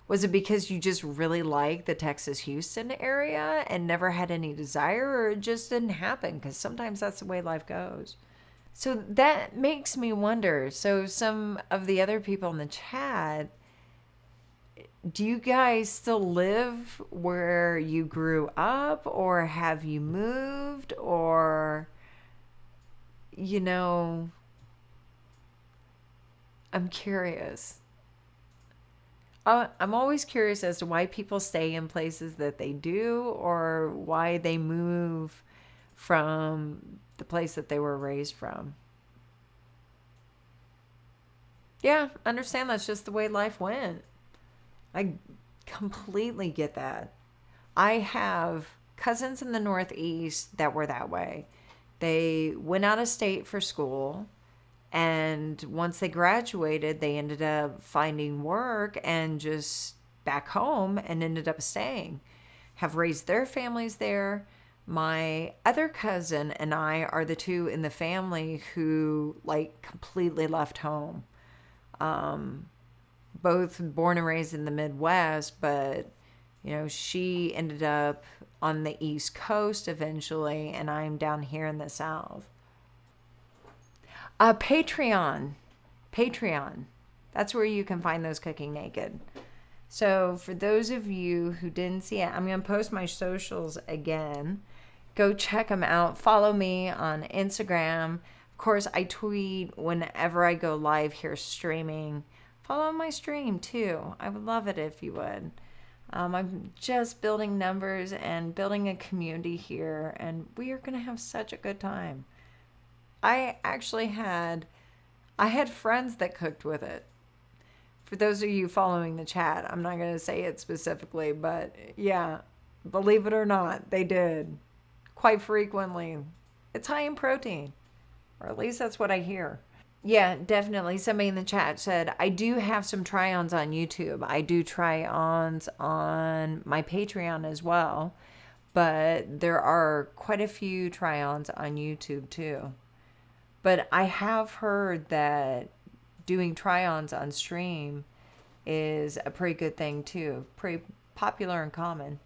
Speaker 1: Was it because you just really like the Texas Houston area and never had any desire, or it just didn't happen? Because sometimes that's the way life goes. So that makes me wonder. So, some of the other people in the chat, do you guys still live where you grew up, or have you moved, or, you know, I'm curious. I'm always curious as to why people stay in places that they do or why they move from the place that they were raised from. Yeah, understand that's just the way life went. I completely get that. I have cousins in the Northeast that were that way. They went out of state for school, and once they graduated, they ended up finding work and just back home and ended up staying. Have raised their families there. My other cousin and I are the two in the family who like completely left home. Both born and raised in the Midwest, but she ended up on the East Coast eventually, and I'm down here in the South. Patreon. Patreon. That's where you can find those Cooking Naked. So for those of you who didn't see it, I'm going to post my socials again. Go check them out. Follow me on Instagram. Of course, I tweet whenever I go live here streaming. Follow my stream too. I would love it if you would. I'm just building numbers and building a community here, and we are going to have such a good time. I had friends that cooked with it. For those of you following the chat, I'm not going to say it specifically, but yeah, believe it or not, they did quite frequently. It's high in protein, or at least that's what I hear. Yeah, definitely. Somebody in the chat said, I do have some try-ons on YouTube. I do try-ons on my Patreon as well, but there are quite a few try-ons on YouTube too. But I have heard that doing try-ons on stream is a pretty good thing too. Pretty popular and common.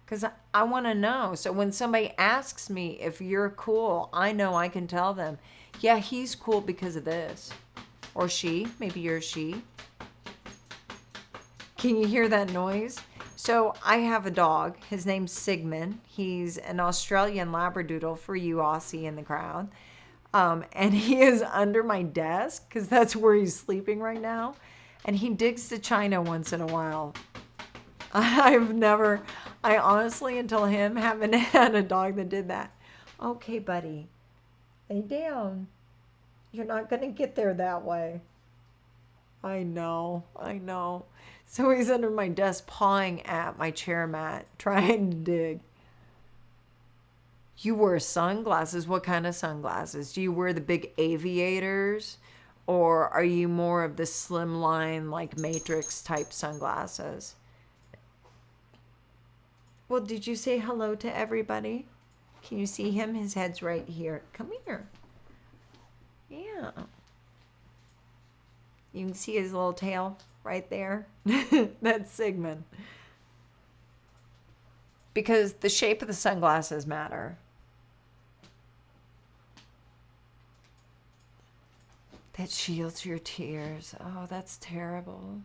Speaker 1: Because I want to know. So when somebody asks me if you're cool, I know I can tell them, yeah, he's cool because of this. Or she. Maybe you're she. Can you hear that noise? So I have a dog. His name's Sigmund. He's an Australian Labradoodle for you Aussie in the crowd. And he is under my desk because that's where he's sleeping right now. And he digs the china once in a while. I honestly, until him, haven't had a dog that did that. Okay, buddy. Lay down. You're not going to get there that way. I know. So he's under my desk pawing at my chair mat, trying to dig. You wear sunglasses. What kind of sunglasses? Do you wear the big aviators? Or are you more of the slim line, like Matrix type sunglasses? Well, did you say hello to everybody? Can you see him? His head's right here. Come here. Yeah. You can see his little tail right there. That's Sigmund. because the shape of the sunglasses matter. That shields your tears. Oh, that's terrible.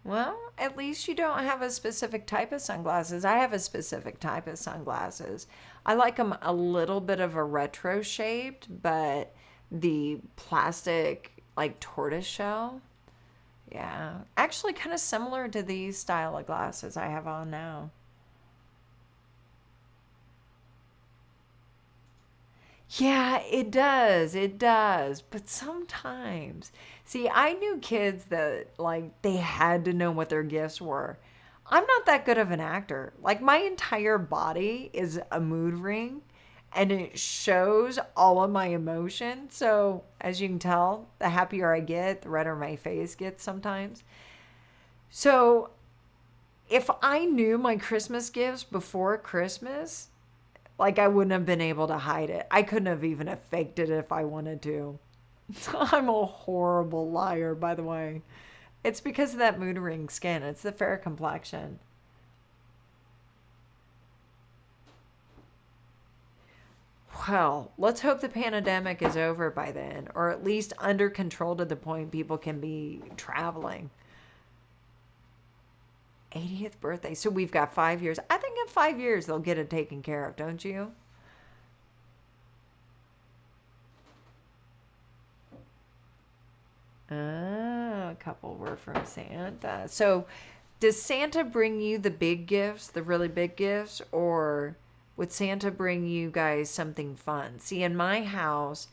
Speaker 1: Well, at least you don't have a specific type of sunglasses. I have a specific type of sunglasses. I like them a little bit of a retro shaped, but the plastic, like tortoise shell. Yeah. Actually, kind of similar to these style of glasses I have on now. Yeah, it does. It does. But sometimes, see, I knew kids that like they had to know what their gifts were. I'm not that good of an actor. Like my entire body is a mood ring and it shows all of my emotion. So, as you can tell, the happier I get, the redder my face gets sometimes. So, if I knew my Christmas gifts before Christmas, like I wouldn't have been able to hide it. I couldn't have even have faked it if I wanted to. I'm a horrible liar, by the way. It's because of that moon ring skin. It's the fair complexion. Well, let's hope the pandemic is over by then, or at least under control to the point people can be traveling. 80th birthday. So we've got 5 years. I think in 5 years they'll get it taken care of, don't you? A couple were from Santa. So does Santa bring you the big gifts, the really big gifts, or would Santa bring you guys something fun? See, in my house,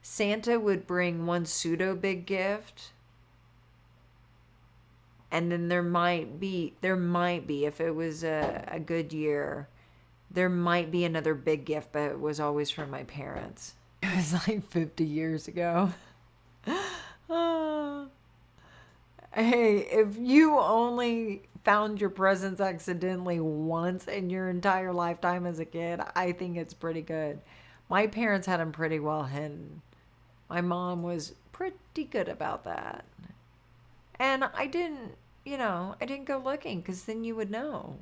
Speaker 1: Santa would bring one pseudo big gift, and then there might be, if it was a good year, there might be another big gift, but it was always from my parents. It was like 50 years ago. Ah. Hey, if you only found your presents accidentally once in your entire lifetime as a kid, I think it's pretty good. My parents had them pretty well hidden. My mom was pretty good about that. And I didn't go looking because then you would know.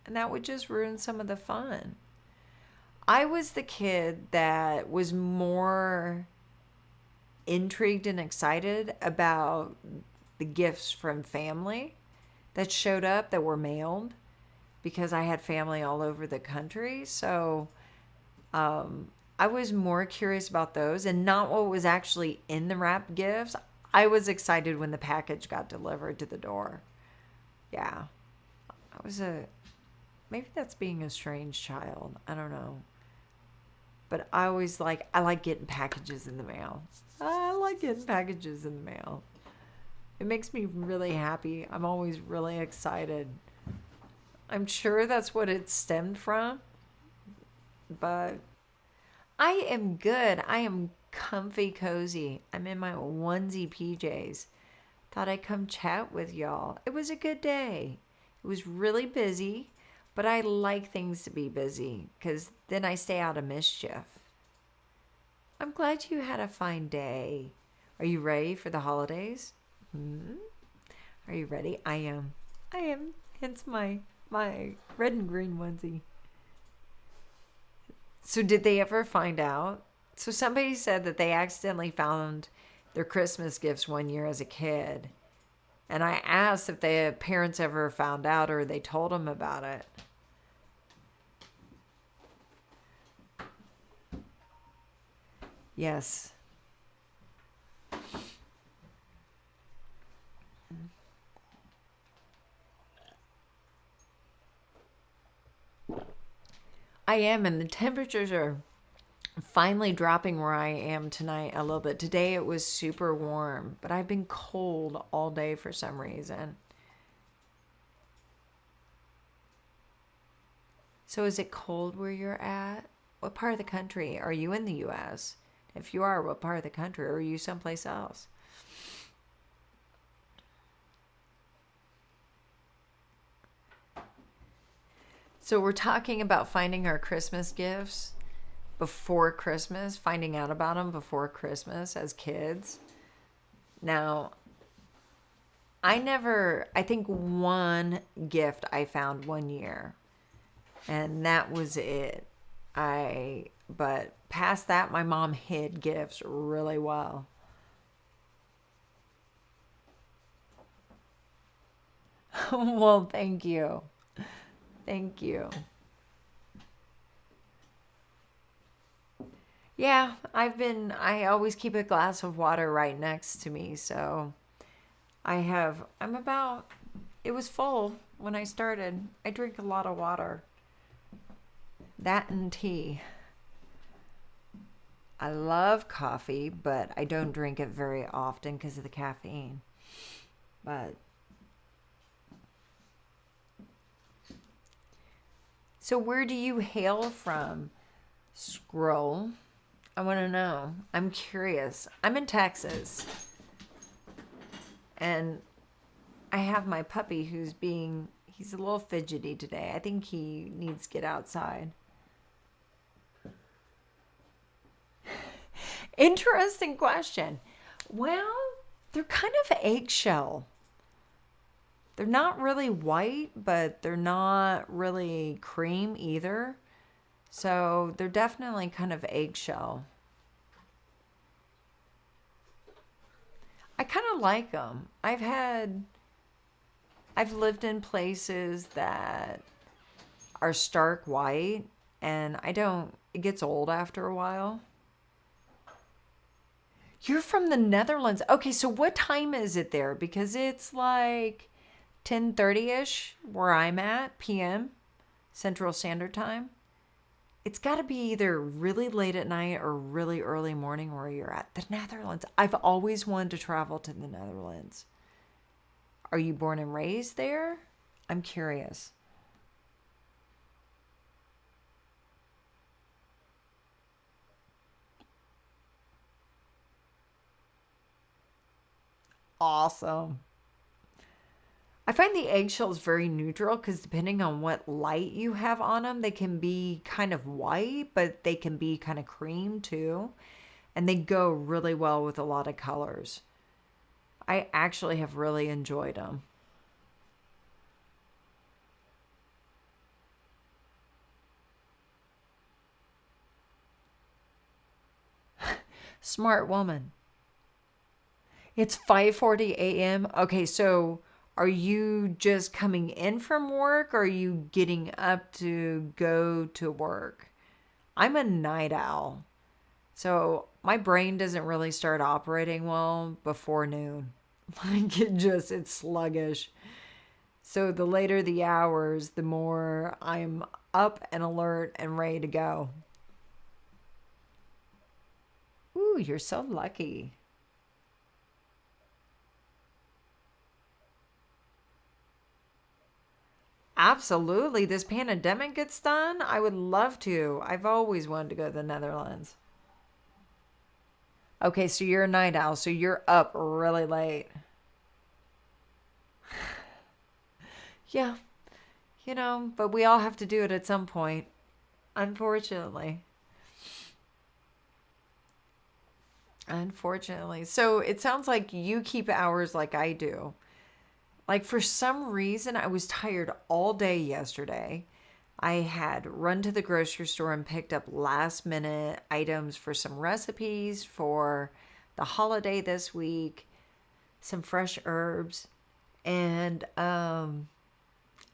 Speaker 1: And that would just ruin some of the fun. I was the kid that was more intrigued and excited about the gifts from family that showed up that were mailed because I had family all over the country. So I was more curious about those and not what was actually in the wrapped gifts. I was excited when the package got delivered to the door. Yeah. Maybe that's being a strange child. I don't know. But I like getting packages in the mail. I like getting packages in the mail. It makes me really happy. I'm always really excited. I'm sure that's what it stemmed from, but I am good. I am comfy cozy. I'm in my onesie PJs. Thought I'd come chat with y'all. It was a good day. It was really busy, but I like things to be busy because then I stay out of mischief. I'm glad you had a fine day. Are you ready for the holidays? Are you ready? I am. I am. Hence my red and green onesie. So did they ever find out? So somebody said that they accidentally found their Christmas gifts one year as a kid. And I asked if their parents ever found out or they told them about it. Yes. I am, and the temperatures are finally dropping where I am tonight a little bit. Today it was super warm, but I've been cold all day for some reason. So is it cold where you're at? What part of the country? Are you in the US? If you are, what part of the country? Or are you someplace else? So we're talking about finding our Christmas gifts before Christmas, finding out about them before Christmas as kids. Now, I think one gift I found one year, and that was it. But past that, my mom hid gifts really well. Well, thank you. Thank you. Yeah, I always keep a glass of water right next to me. So I'm about, it was full when I started. I drink a lot of water. That and tea. I love coffee, but I don't drink it very often because of the caffeine. But so where do you hail from? Scroll. I want to know. I'm curious. I'm in Texas, and I have my puppy he's a little fidgety today. I think he needs to get outside. Interesting question. Well, they're kind of eggshell. They're not really white, but they're not really cream either. So they're definitely kind of eggshell. I kind of like them. I've lived in places that are stark white, and it gets old after a while. You're from the Netherlands. Okay, so what time is it there? Because it's like 10:30ish where I'm at, PM, Central Standard Time. It's got to be either really late at night or really early morning where you're at. The Netherlands. I've always wanted to travel to the Netherlands. Are you born and raised there? I'm curious. Awesome. I find the eggshells very neutral because depending on what light you have on them, they can be kind of white, but they can be kind of cream too. And they go really well with a lot of colors. I actually have really enjoyed them. Smart woman. It's 5:40 a.m. Okay, so are you just coming in from work or are you getting up to go to work? I'm a night owl. So my brain doesn't really start operating well before noon. It's sluggish. So the later the hours, the more I'm up and alert and ready to go. Ooh, you're so lucky. Absolutely. This pandemic gets done. I would love to. I've always wanted to go to the Netherlands. Okay, so you're a night owl, so you're up really late. Yeah, but we all have to do it at some point, unfortunately. Unfortunately. So it sounds like you keep hours like I do. Like for some reason, I was tired all day yesterday. I had run to the grocery store and picked up last minute items for some recipes for the holiday this week, some fresh herbs, and I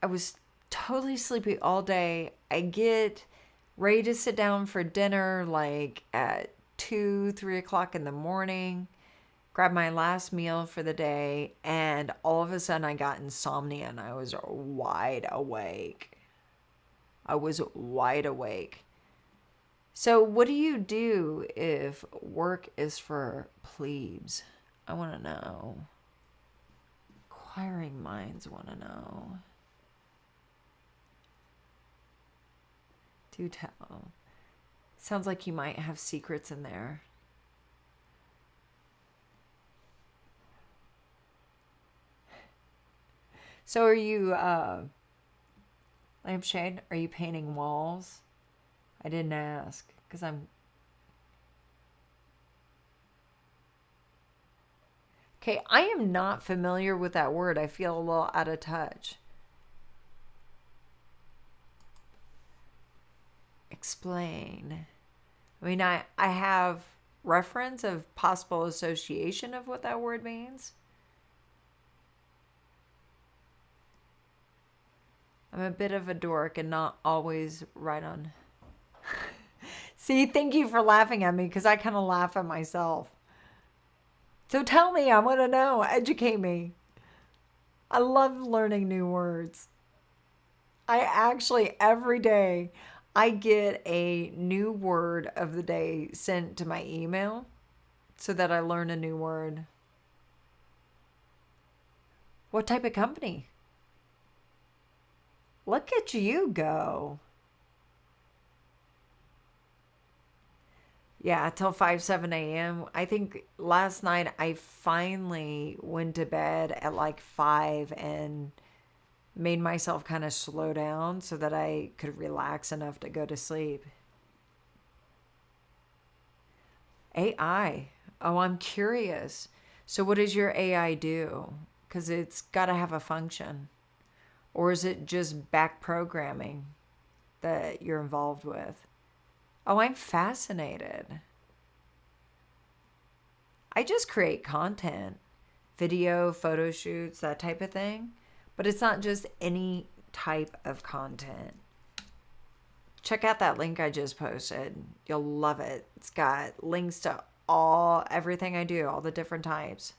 Speaker 1: was totally sleepy all day. I get ready to sit down for dinner like at 2, 3 o'clock in the morning, grab my last meal for the day, and all of a sudden I got insomnia and I was wide awake. I was wide awake. So, what do you do if work is for plebes? I want to know. Inquiring minds want to know. Do tell. Sounds like you might have secrets in there. So, are you, lampshade, are you painting walls? I didn't ask because I'm Okay, I am not familiar with that word. I feel a little out of touch. Explain. I mean, I have reference of possible association of what that word means. I'm a bit of a dork and not always right on. See, thank you for laughing at me because I kind of laugh at myself. So tell me, I want to know. Educate me. I love learning new words. I actually, every day, I get a new word of the day sent to my email so that I learn a new word. What type of company? Look at you go. Yeah, till 5, 7 a.m. I think last night I finally went to bed at like 5 and made myself kind of slow down so that I could relax enough to go to sleep. AI. Oh, I'm curious. So, what does your AI do? Because it's got to have a function. Or is it just back programming that you're involved with? Oh, I'm fascinated. I just create content, video, photo shoots, that type of thing. But it's not just any type of content. Check out that link I just posted. You'll love it. It's got links to everything I do, all the different types.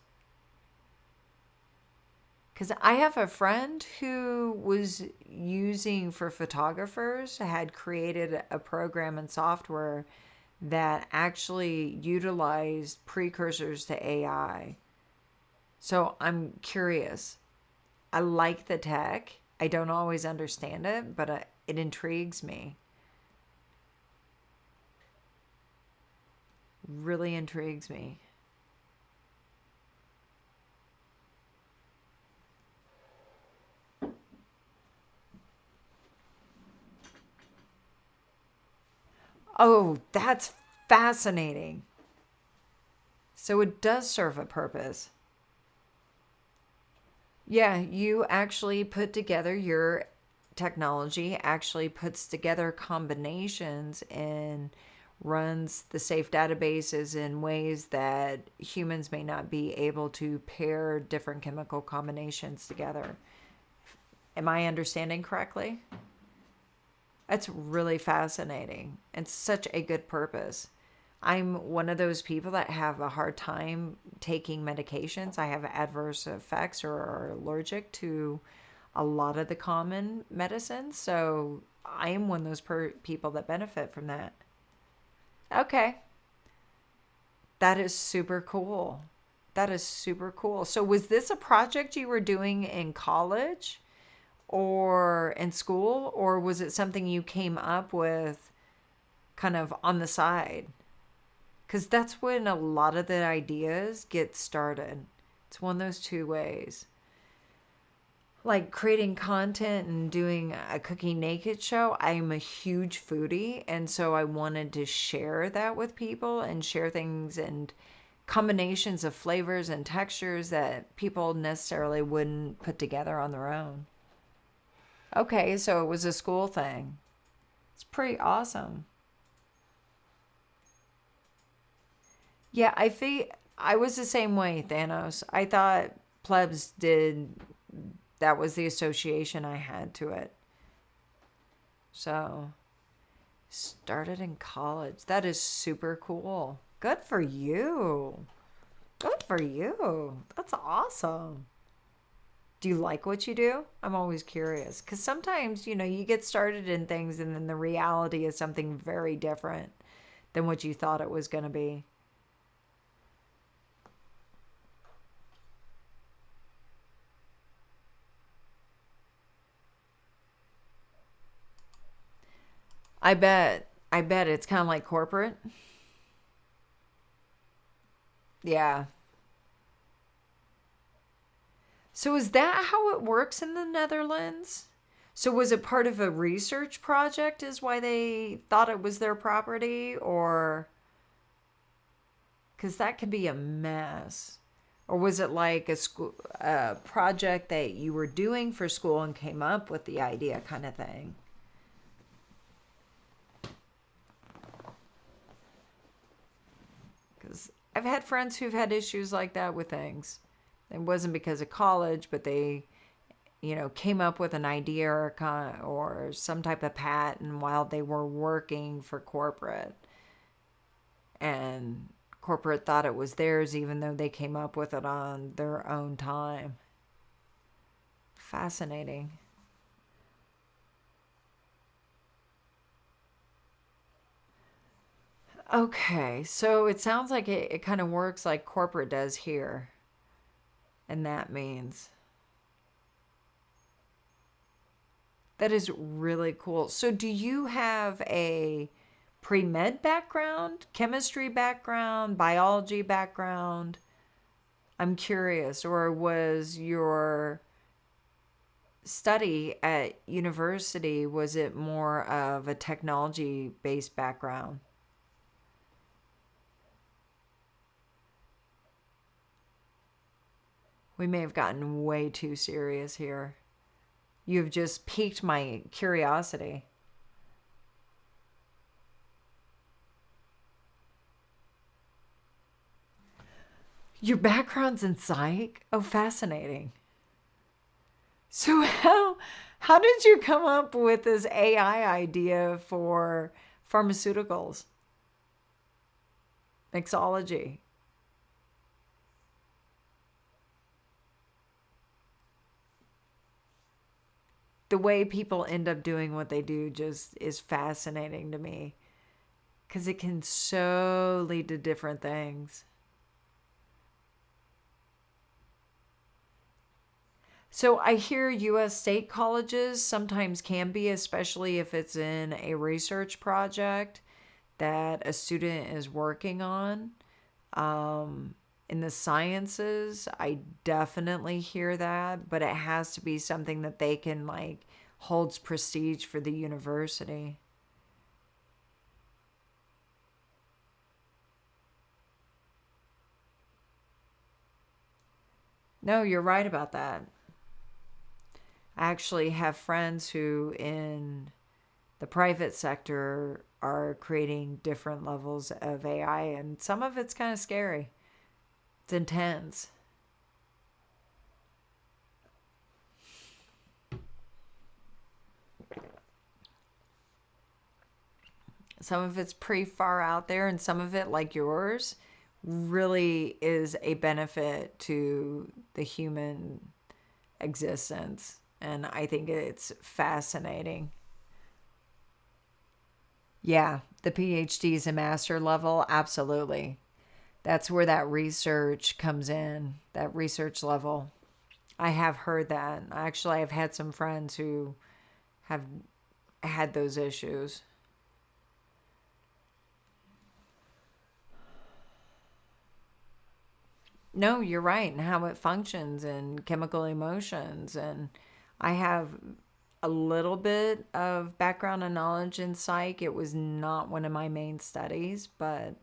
Speaker 1: Because I have a friend who was using for photographers, had created a program and software that actually utilized precursors to AI. So I'm curious. I like the tech. I don't always understand it, but it intrigues me. Really intrigues me. Oh, that's fascinating. So it does serve a purpose. Yeah, you actually put together your technology, actually puts together combinations and runs the safe databases in ways that humans may not be able to pair different chemical combinations together. Am I understanding correctly? That's really fascinating and such a good purpose. I'm one of those people that have a hard time taking medications. I have adverse effects or are allergic to a lot of the common medicines. So I am one of those people that benefit from that. Okay. That is super cool. That is super cool. So was this a project you were doing in college or in school, or was it something you came up with kind of on the side? Because that's when a lot of the ideas get started. It's one of those two ways. Like creating content and doing a cooking naked show, I'm a huge foodie. And so I wanted to share that with people and share things and combinations of flavors and textures that people necessarily wouldn't put together on their own. Okay, so it was a school thing. It's pretty awesome. Yeah, I was the same way, Thanos. I thought plebs did, that was the association I had to it. So, started in college. That is super cool. Good for you. Good for you. That's awesome. Do you like what you do? I'm always curious because sometimes, you get started in things and then the reality is something very different than what you thought it was going to be. I bet it's kind of like corporate. Yeah. So is that how it works in the Netherlands? So was it part of a research project is why they thought it was their property, or cuz that could be a mess. Or was it like a project that you were doing for school and came up with the idea kind of thing? Because I've had friends who've had issues like that with things. It wasn't because of college, but they, came up with an idea or some type of patent while they were working for corporate. And corporate thought it was theirs, even though they came up with it on their own time. Fascinating. Okay, so it sounds like it kind of works like corporate does here. And that means that is really cool. So, do you have a pre med background, chemistry background, biology background? I'm curious. Or was your study at university, was it more of a technology based background? We may have gotten way too serious here. You've just piqued my curiosity. Your background's in psych? Oh, fascinating. So how did you come up with this AI idea for pharmaceuticals? Mixology. The way people end up doing what they do just is fascinating to me because it can so lead to different things. So I hear US state colleges sometimes can be, especially if it's in a research project that a student is working on. In the sciences, I definitely hear that, but it has to be something that they can like holds prestige for the university. No, you're right about that. I actually have friends who in the private sector are creating different levels of AI, and some of it's kind of scary. It's intense. Some of it's pretty far out there, and some of it, like yours, really is a benefit to the human existence. And I think it's fascinating. Yeah, the PhDs and master level, absolutely. That's where that research comes in, that research level. I have heard that. Actually, I've had some friends who have had those issues. No, you're right, and how it functions and chemical emotions. And I have a little bit of background and knowledge in psych. It was not one of my main studies, but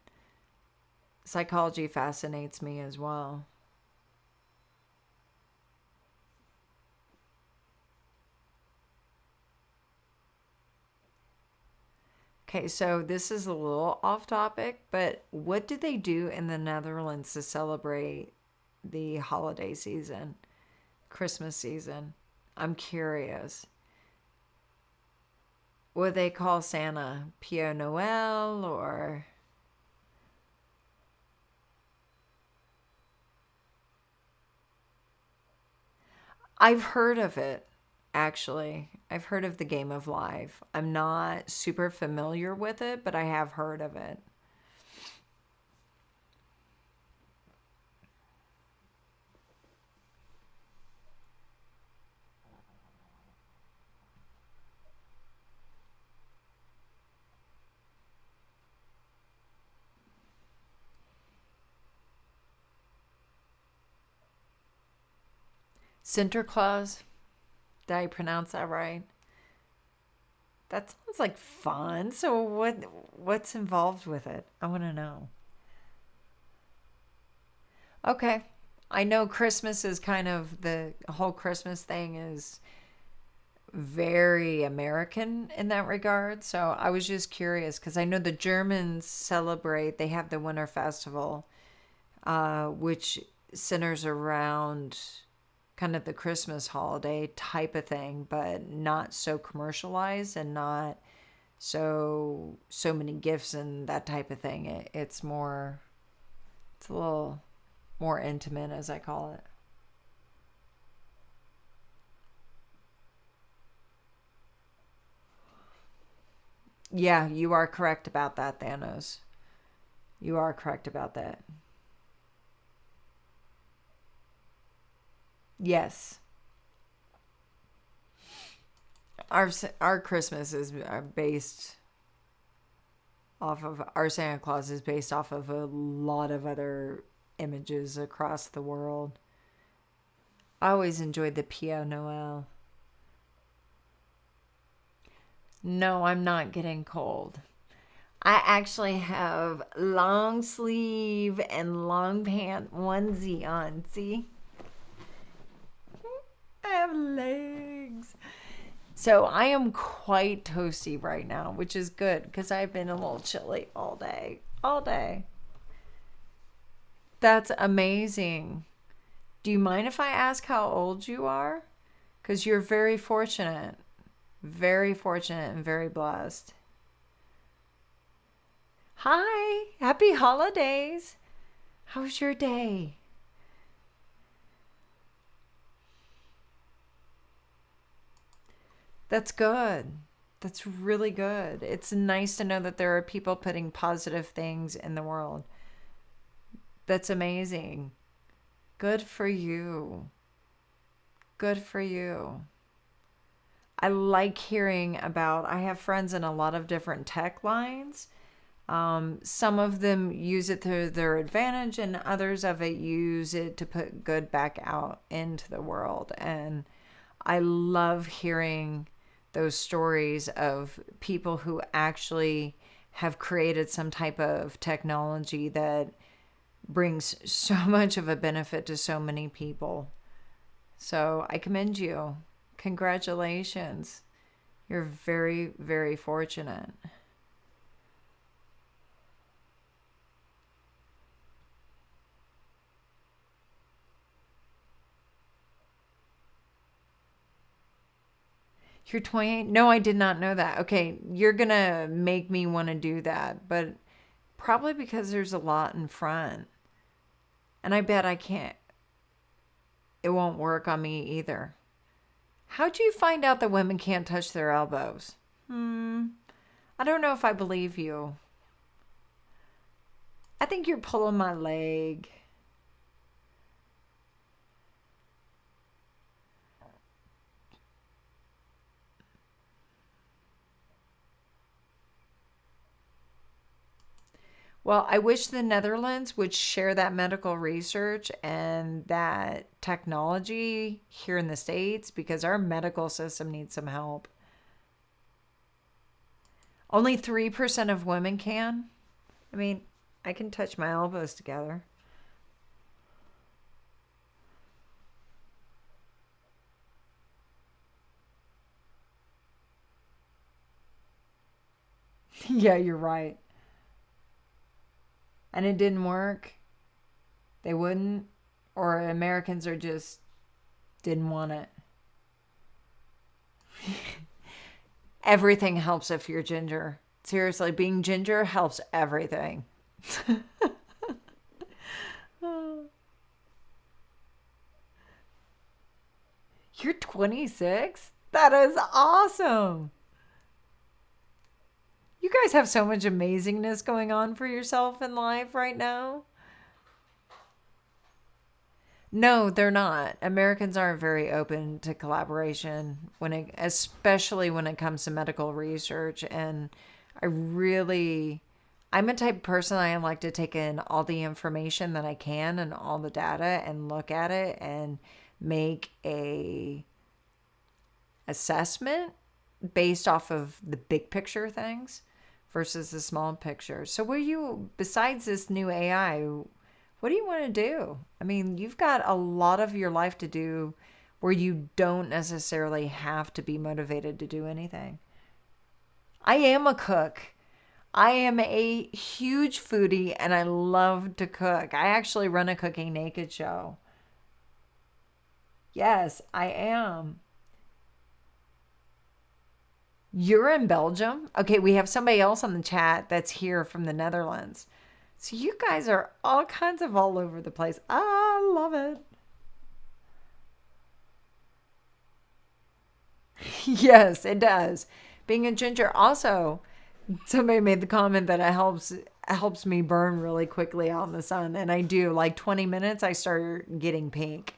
Speaker 1: psychology fascinates me as well. Okay, so this is a little off topic, but what do they do in the Netherlands to celebrate the holiday season, Christmas season? I'm curious. What they call Santa? Pio Noel or I've heard of it actually. I've heard of the Game of Life. I'm not super familiar with it, but I have heard of it. Sinterklaas. Did I pronounce that right? That sounds like fun. So what's involved with it? I want to know. Okay. I know Christmas is kind of the whole Christmas thing is very American in that regard. So I was just curious because I know the Germans celebrate, they have the Winter Festival, which centers around kind of the Christmas holiday type of thing, but not so commercialized and not so many gifts and that type of thing. It's more, it's a little more intimate, as I call it. Yeah, you are correct about that, Thanos. You are correct about that. Yes. Our Christmas is based off of our Santa Claus is based off of a lot of other images across the world. I always enjoyed the Pio Noel. No, I'm not getting cold. I actually have long sleeve and long pant onesie on. See? I have legs. So I am quite toasty right now, which is good because I've been a little chilly all day. All day. That's amazing. Do you mind if I ask how old you are? Because you're very fortunate and very blessed. Hi, happy holidays. How's your day? That's good. That's really good. It's nice to know that there are people putting positive things in the world. That's amazing. Good for you. Good for you. I like hearing about, I have friends in a lot of different tech lines. Some of them use it to their advantage, and others of it use it to put good back out into the world. And I love hearing those stories of people who actually have created some type of technology that brings so much of a benefit to so many people. So I commend you. Congratulations. You're very, very fortunate. You're 28? No, I did not know that. Okay, you're going to make me want to do that, but probably because there's a lot in front. And I bet I can't, it won't work on me either. How'd you find out that women can't touch their elbows? I don't know if I believe you. I think you're pulling my leg. Well, I wish the Netherlands would share that medical research and that technology here in the States because our medical system needs some help. Only 3% of women can. I mean, I can touch my elbows together. Yeah, you're right. And it didn't work. They wouldn't. Or Americans are just didn't want it. Everything helps if you're ginger. Seriously, being ginger helps everything. You're 26? That is awesome. You guys have so much amazingness going on for yourself in life right now. No, they're not. Americans aren't very open to collaboration especially when it comes to medical research. And I really, I'm a type of person I like to take in all the information that I can and all the data and look at it and make a assessment based off of the big picture things versus the small picture. So besides this new AI, What do you want to do? I mean, you've got a lot of your life to do where you don't necessarily have to be motivated to do anything. I am a cook. I am a huge foodie and I love to cook. I actually run a cooking naked show. Yes, I am. You're in Belgium? Okay, we have somebody else on the chat that's here from the Netherlands. So you guys are all kinds of all over the place. I love it. Yes, it does. Being a ginger also, somebody made the comment that it helps me burn really quickly out in the sun, and I do. Like 20 minutes I start getting pink.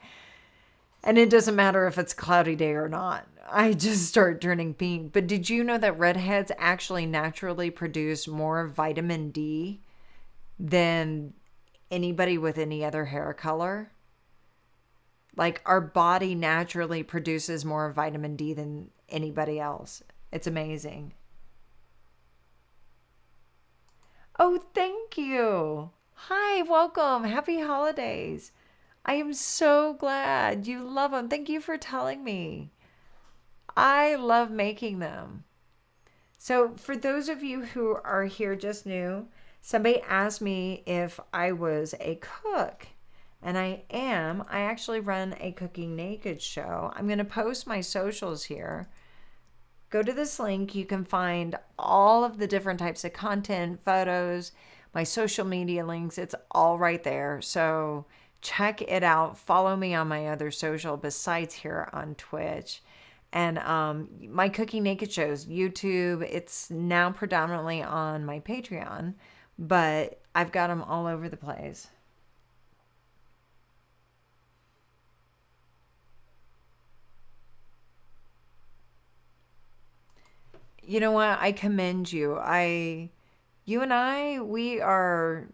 Speaker 1: And it doesn't matter if it's a cloudy day or not. I just start turning pink. But did you know that redheads actually naturally produce more vitamin D than anybody with any other hair color? Like our body naturally produces more vitamin D than anybody else. It's amazing. Oh, thank you. Hi, welcome. Happy holidays. I am so glad you love them. Thank you for telling me. I love making them. So, for those of you who are here just new, somebody asked me if I was a cook. And I am. I actually run a Cooking Naked show. I'm going to post my socials here. Go to this link. You can find all of the different types of content, photos, my social media links. It's all right there. So check it out. Follow me on my other social besides here on Twitch. And my Cooking Naked shows, YouTube. It's now predominantly on my Patreon, but I've got them all over the place. You know what? I commend you. You and I, we are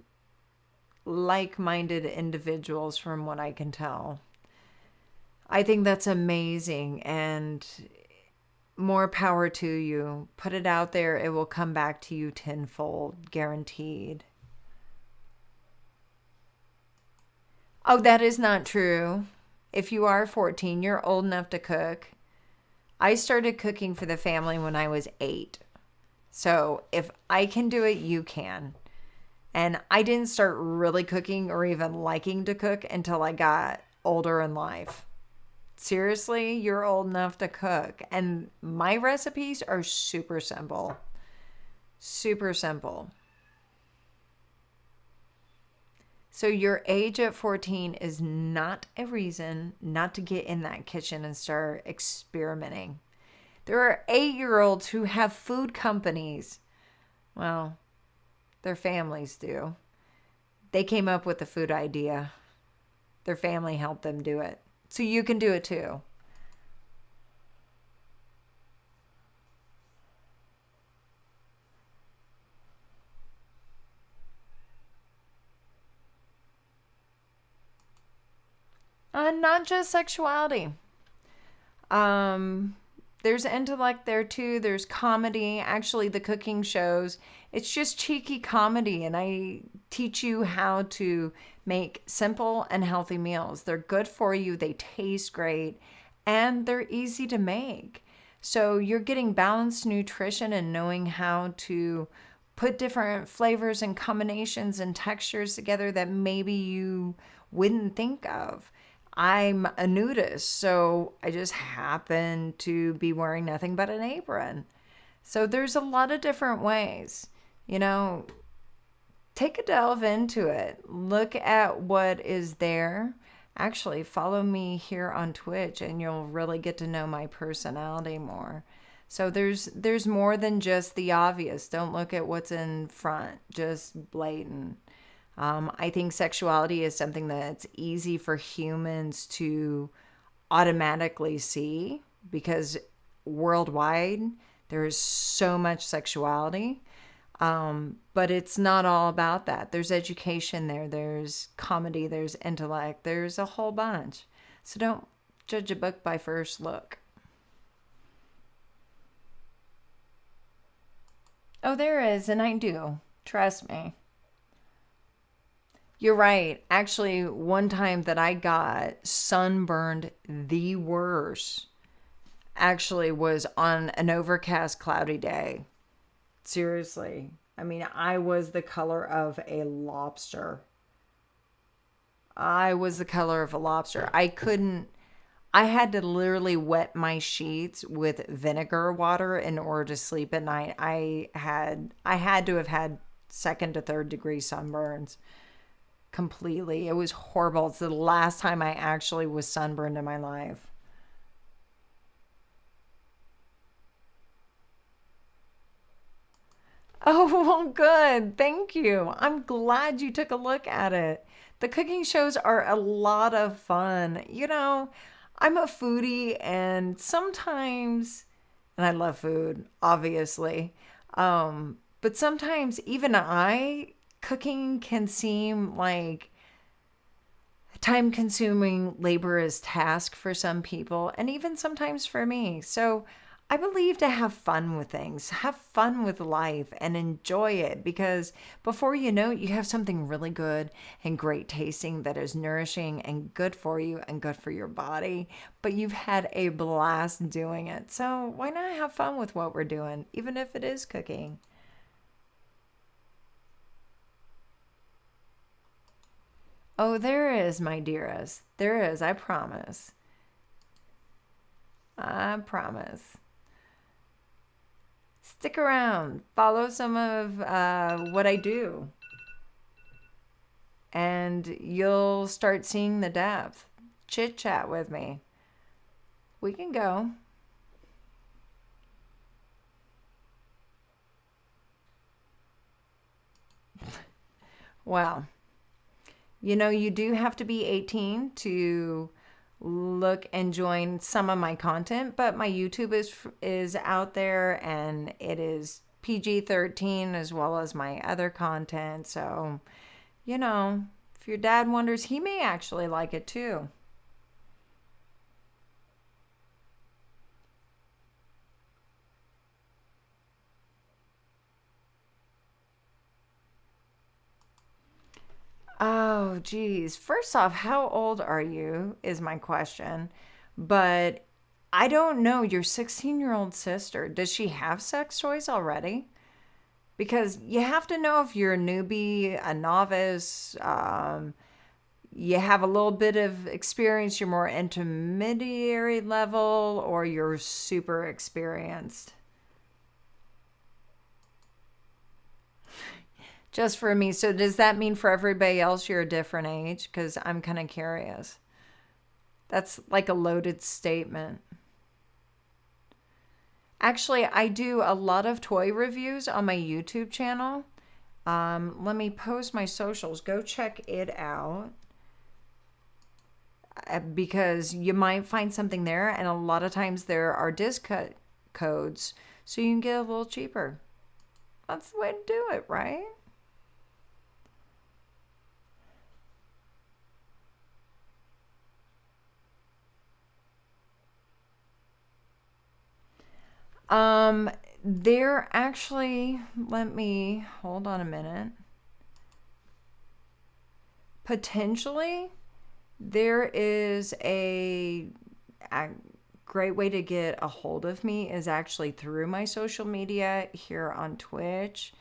Speaker 1: like-minded individuals from what I can tell. I think that's amazing and more power to you. Put it out there. It will come back to you tenfold, guaranteed. Oh, that is not true. If you are 14, you're old enough to cook. I started cooking for the family when I was 8. So if I can do it, you can. And I didn't start really cooking or even liking to cook until I got older in life. Seriously, you're old enough to cook. And my recipes are super simple. Super simple. So your age at 14 is not a reason not to get in that kitchen and start experimenting. There are 8-year-olds who have food companies. Well, their families do. They came up with the food idea. Their family helped them do it. So you can do it too. Not just sexuality. Um, there's intellect there too. There's comedy. Actually, the cooking shows, it's just cheeky comedy. And I teach you how to make simple and healthy meals. They're good for you. They taste great and they're easy to make. So you're getting balanced nutrition and knowing how to put different flavors and combinations and textures together that maybe you wouldn't think of. I'm a nudist, so I just happen to be wearing nothing but an apron. So there's a lot of different ways. You know, take a delve into it. Look at what is there. Actually, follow me here on Twitch and you'll really get to know my personality more. So there's more than just the obvious. Don't look at what's in front, just blatant. I think sexuality is something that's easy for humans to automatically see because worldwide there's so much sexuality. But it's not all about that. There's education there, there's comedy, there's intellect, there's a whole bunch. So don't judge a book by first look. Oh, there is, and I do. Trust me. You're right. Actually, one time that I got sunburned the worst actually was on an overcast, cloudy day. Seriously. I mean, I was the color of a lobster. I was the color of a lobster. I had to literally wet my sheets with vinegar water in order to sleep at night. I had to have had second to third degree sunburns completely. It was horrible. It's the last time I actually was sunburned in my life. Oh, well, good. Thank you. I'm glad you took a look at it. The cooking shows are a lot of fun. I'm a foodie and sometimes, and I love food, obviously. But sometimes even cooking can seem like time consuming, laborious task for some people, and even sometimes for me. So I believe to have fun with things, have fun with life, and enjoy it because before you know it, you have something really good and great tasting that is nourishing and good for you and good for your body. But you've had a blast doing it. So why not have fun with what we're doing, even if it is cooking? Oh, there is, my dearest. There is, I promise. I promise. Stick around, follow some of what I do, and you'll start seeing the depth. Chit chat with me. We can go. Well, you do have to be 18 to look and join some of my content, but my YouTube is out there and it is PG-13 as well as my other content. So, you know, if your dad wonders, he may actually like it too. Oh, geez. First off, how old are you is my question. But I don't know. Your 16-year-old sister, does she have sex toys already? Because you have to know if you're a newbie, a novice, you have a little bit of experience, you're more intermediary level, or you're super experienced. Just for me. So does that mean for everybody else you're a different age? Because I'm kind of curious. That's like a loaded statement. Actually, I do a lot of toy reviews on my YouTube channel. Let me post my socials. Go check it out because you might find something there, and a lot of times there are discount codes so you can get a little cheaper. That's the way to do it, right? Um, they're actually, let me hold on a minute. Potentially, there is a great way to get a hold of me is actually through my social media here on Twitch.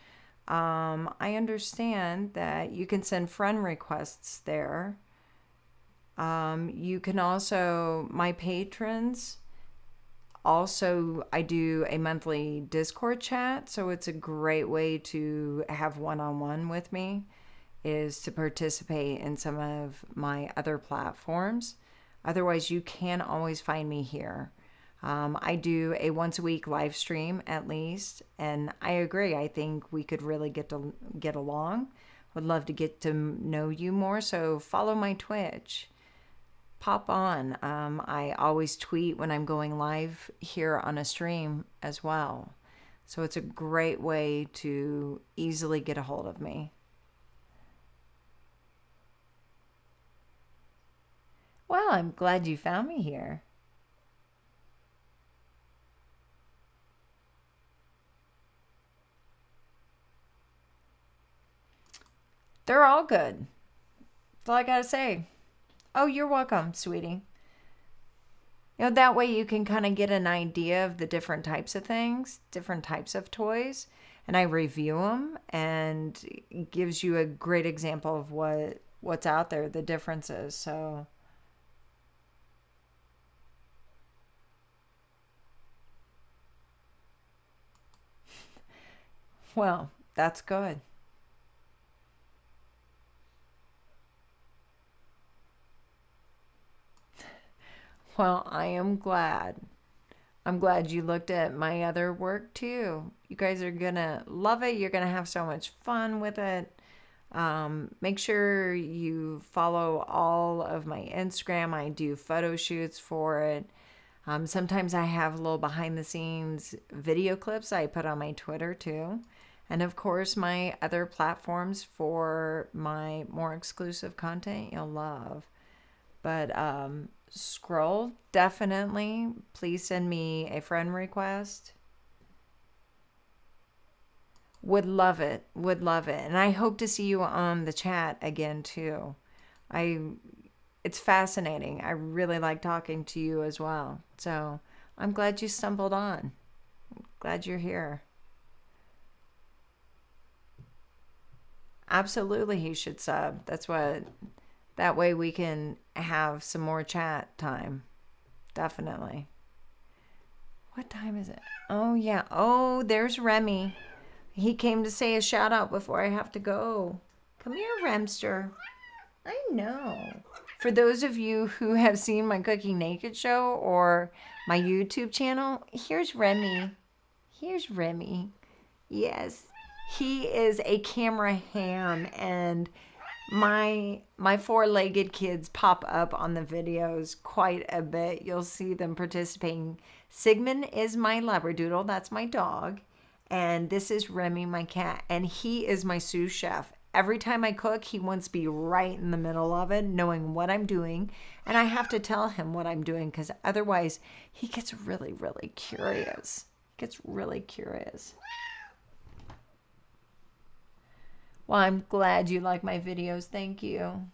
Speaker 1: I understand that you can send friend requests there. You can also, my patrons, also, I do a monthly Discord chat, so it's a great way to have one-on-one with me is to participate in some of my other platforms. Otherwise, you can always find me here. I do a once a week live stream at least, and I agree. I think we could really get along. Would love to get to know you more, so follow my Twitch. Pop on. I always tweet when I'm going live here on a stream as well. So it's a great way to easily get a hold of me. Well, I'm glad you found me here. They're all good. That's all I gotta say. Oh, you're welcome, sweetie. That way you can kind of get an idea of the different types of things, different types of toys, and I review them, and it gives you a great example of what's out there, the differences. So, well, that's good. Well, I am glad. I'm glad you looked at my other work too. You guys are gonna love it. You're gonna have so much fun with it. Make sure you follow all of my Instagram. I do photo shoots for it. Sometimes I have little behind the scenes video clips I put on my Twitter too. And of course, my other platforms for my more exclusive content you'll love. But scroll, definitely. Please send me a friend request. Would love it. Would love it. And I hope to see you on the chat again too. I it's fascinating. I really like talking to you as well. So, I'm glad you stumbled on. Glad you're here. Absolutely he should sub. That way we can have some more chat time. Definitely. What time is it? Oh yeah. Oh, there's Remy. He came to say a shout out before I have to go. Come here, Remster. I know. For those of you who have seen my Cooking Naked show or my YouTube channel, here's Remy. Here's Remy. Yes. He is a camera ham, and my four-legged kids pop up on the videos quite a bit. You'll see them participating. Sigmund is my Labradoodle. That's my dog. And this is Remy, my cat. And he is my sous chef. Every time I cook, he wants to be right in the middle of it, knowing what I'm doing. And I have to tell him what I'm doing because otherwise he gets really, really curious. Gets really curious. Well, I'm glad you like my videos. Thank you.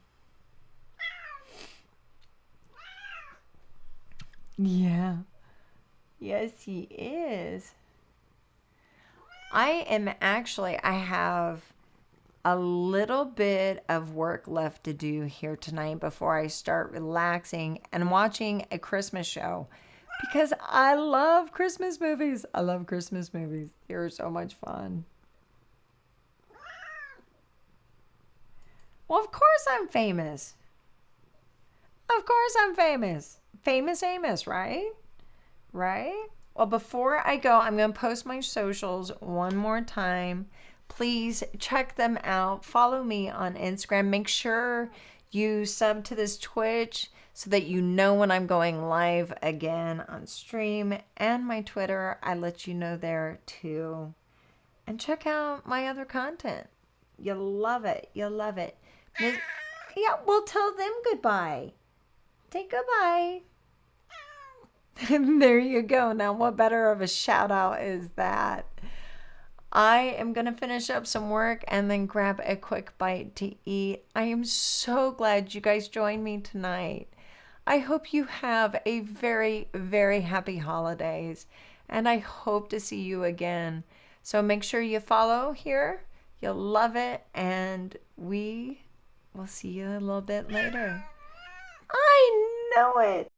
Speaker 1: Yeah. Yes, he is. I have a little bit of work left to do here tonight before I start relaxing and watching a Christmas show because I love Christmas movies. I love Christmas movies. They're so much fun. Well, of course I'm famous. Of course I'm famous. Famous Amos, right? Right? Well, before I go, I'm going to post my socials one more time. Please check them out. Follow me on Instagram. Make sure you sub to this Twitch so that you know when I'm going live again on stream, and my Twitter. I let you know there too. And check out my other content. You'll love it. You'll love it. Yeah, we'll tell them goodbye. Say goodbye. There you go. Now, what better of a shout out is that? I am going to finish up some work and then grab a quick bite to eat. I am so glad you guys joined me tonight. I hope you have a very, very happy holidays, and I hope to see you again. So make sure you follow here. You'll love it, and we will see you a little bit later. I know it.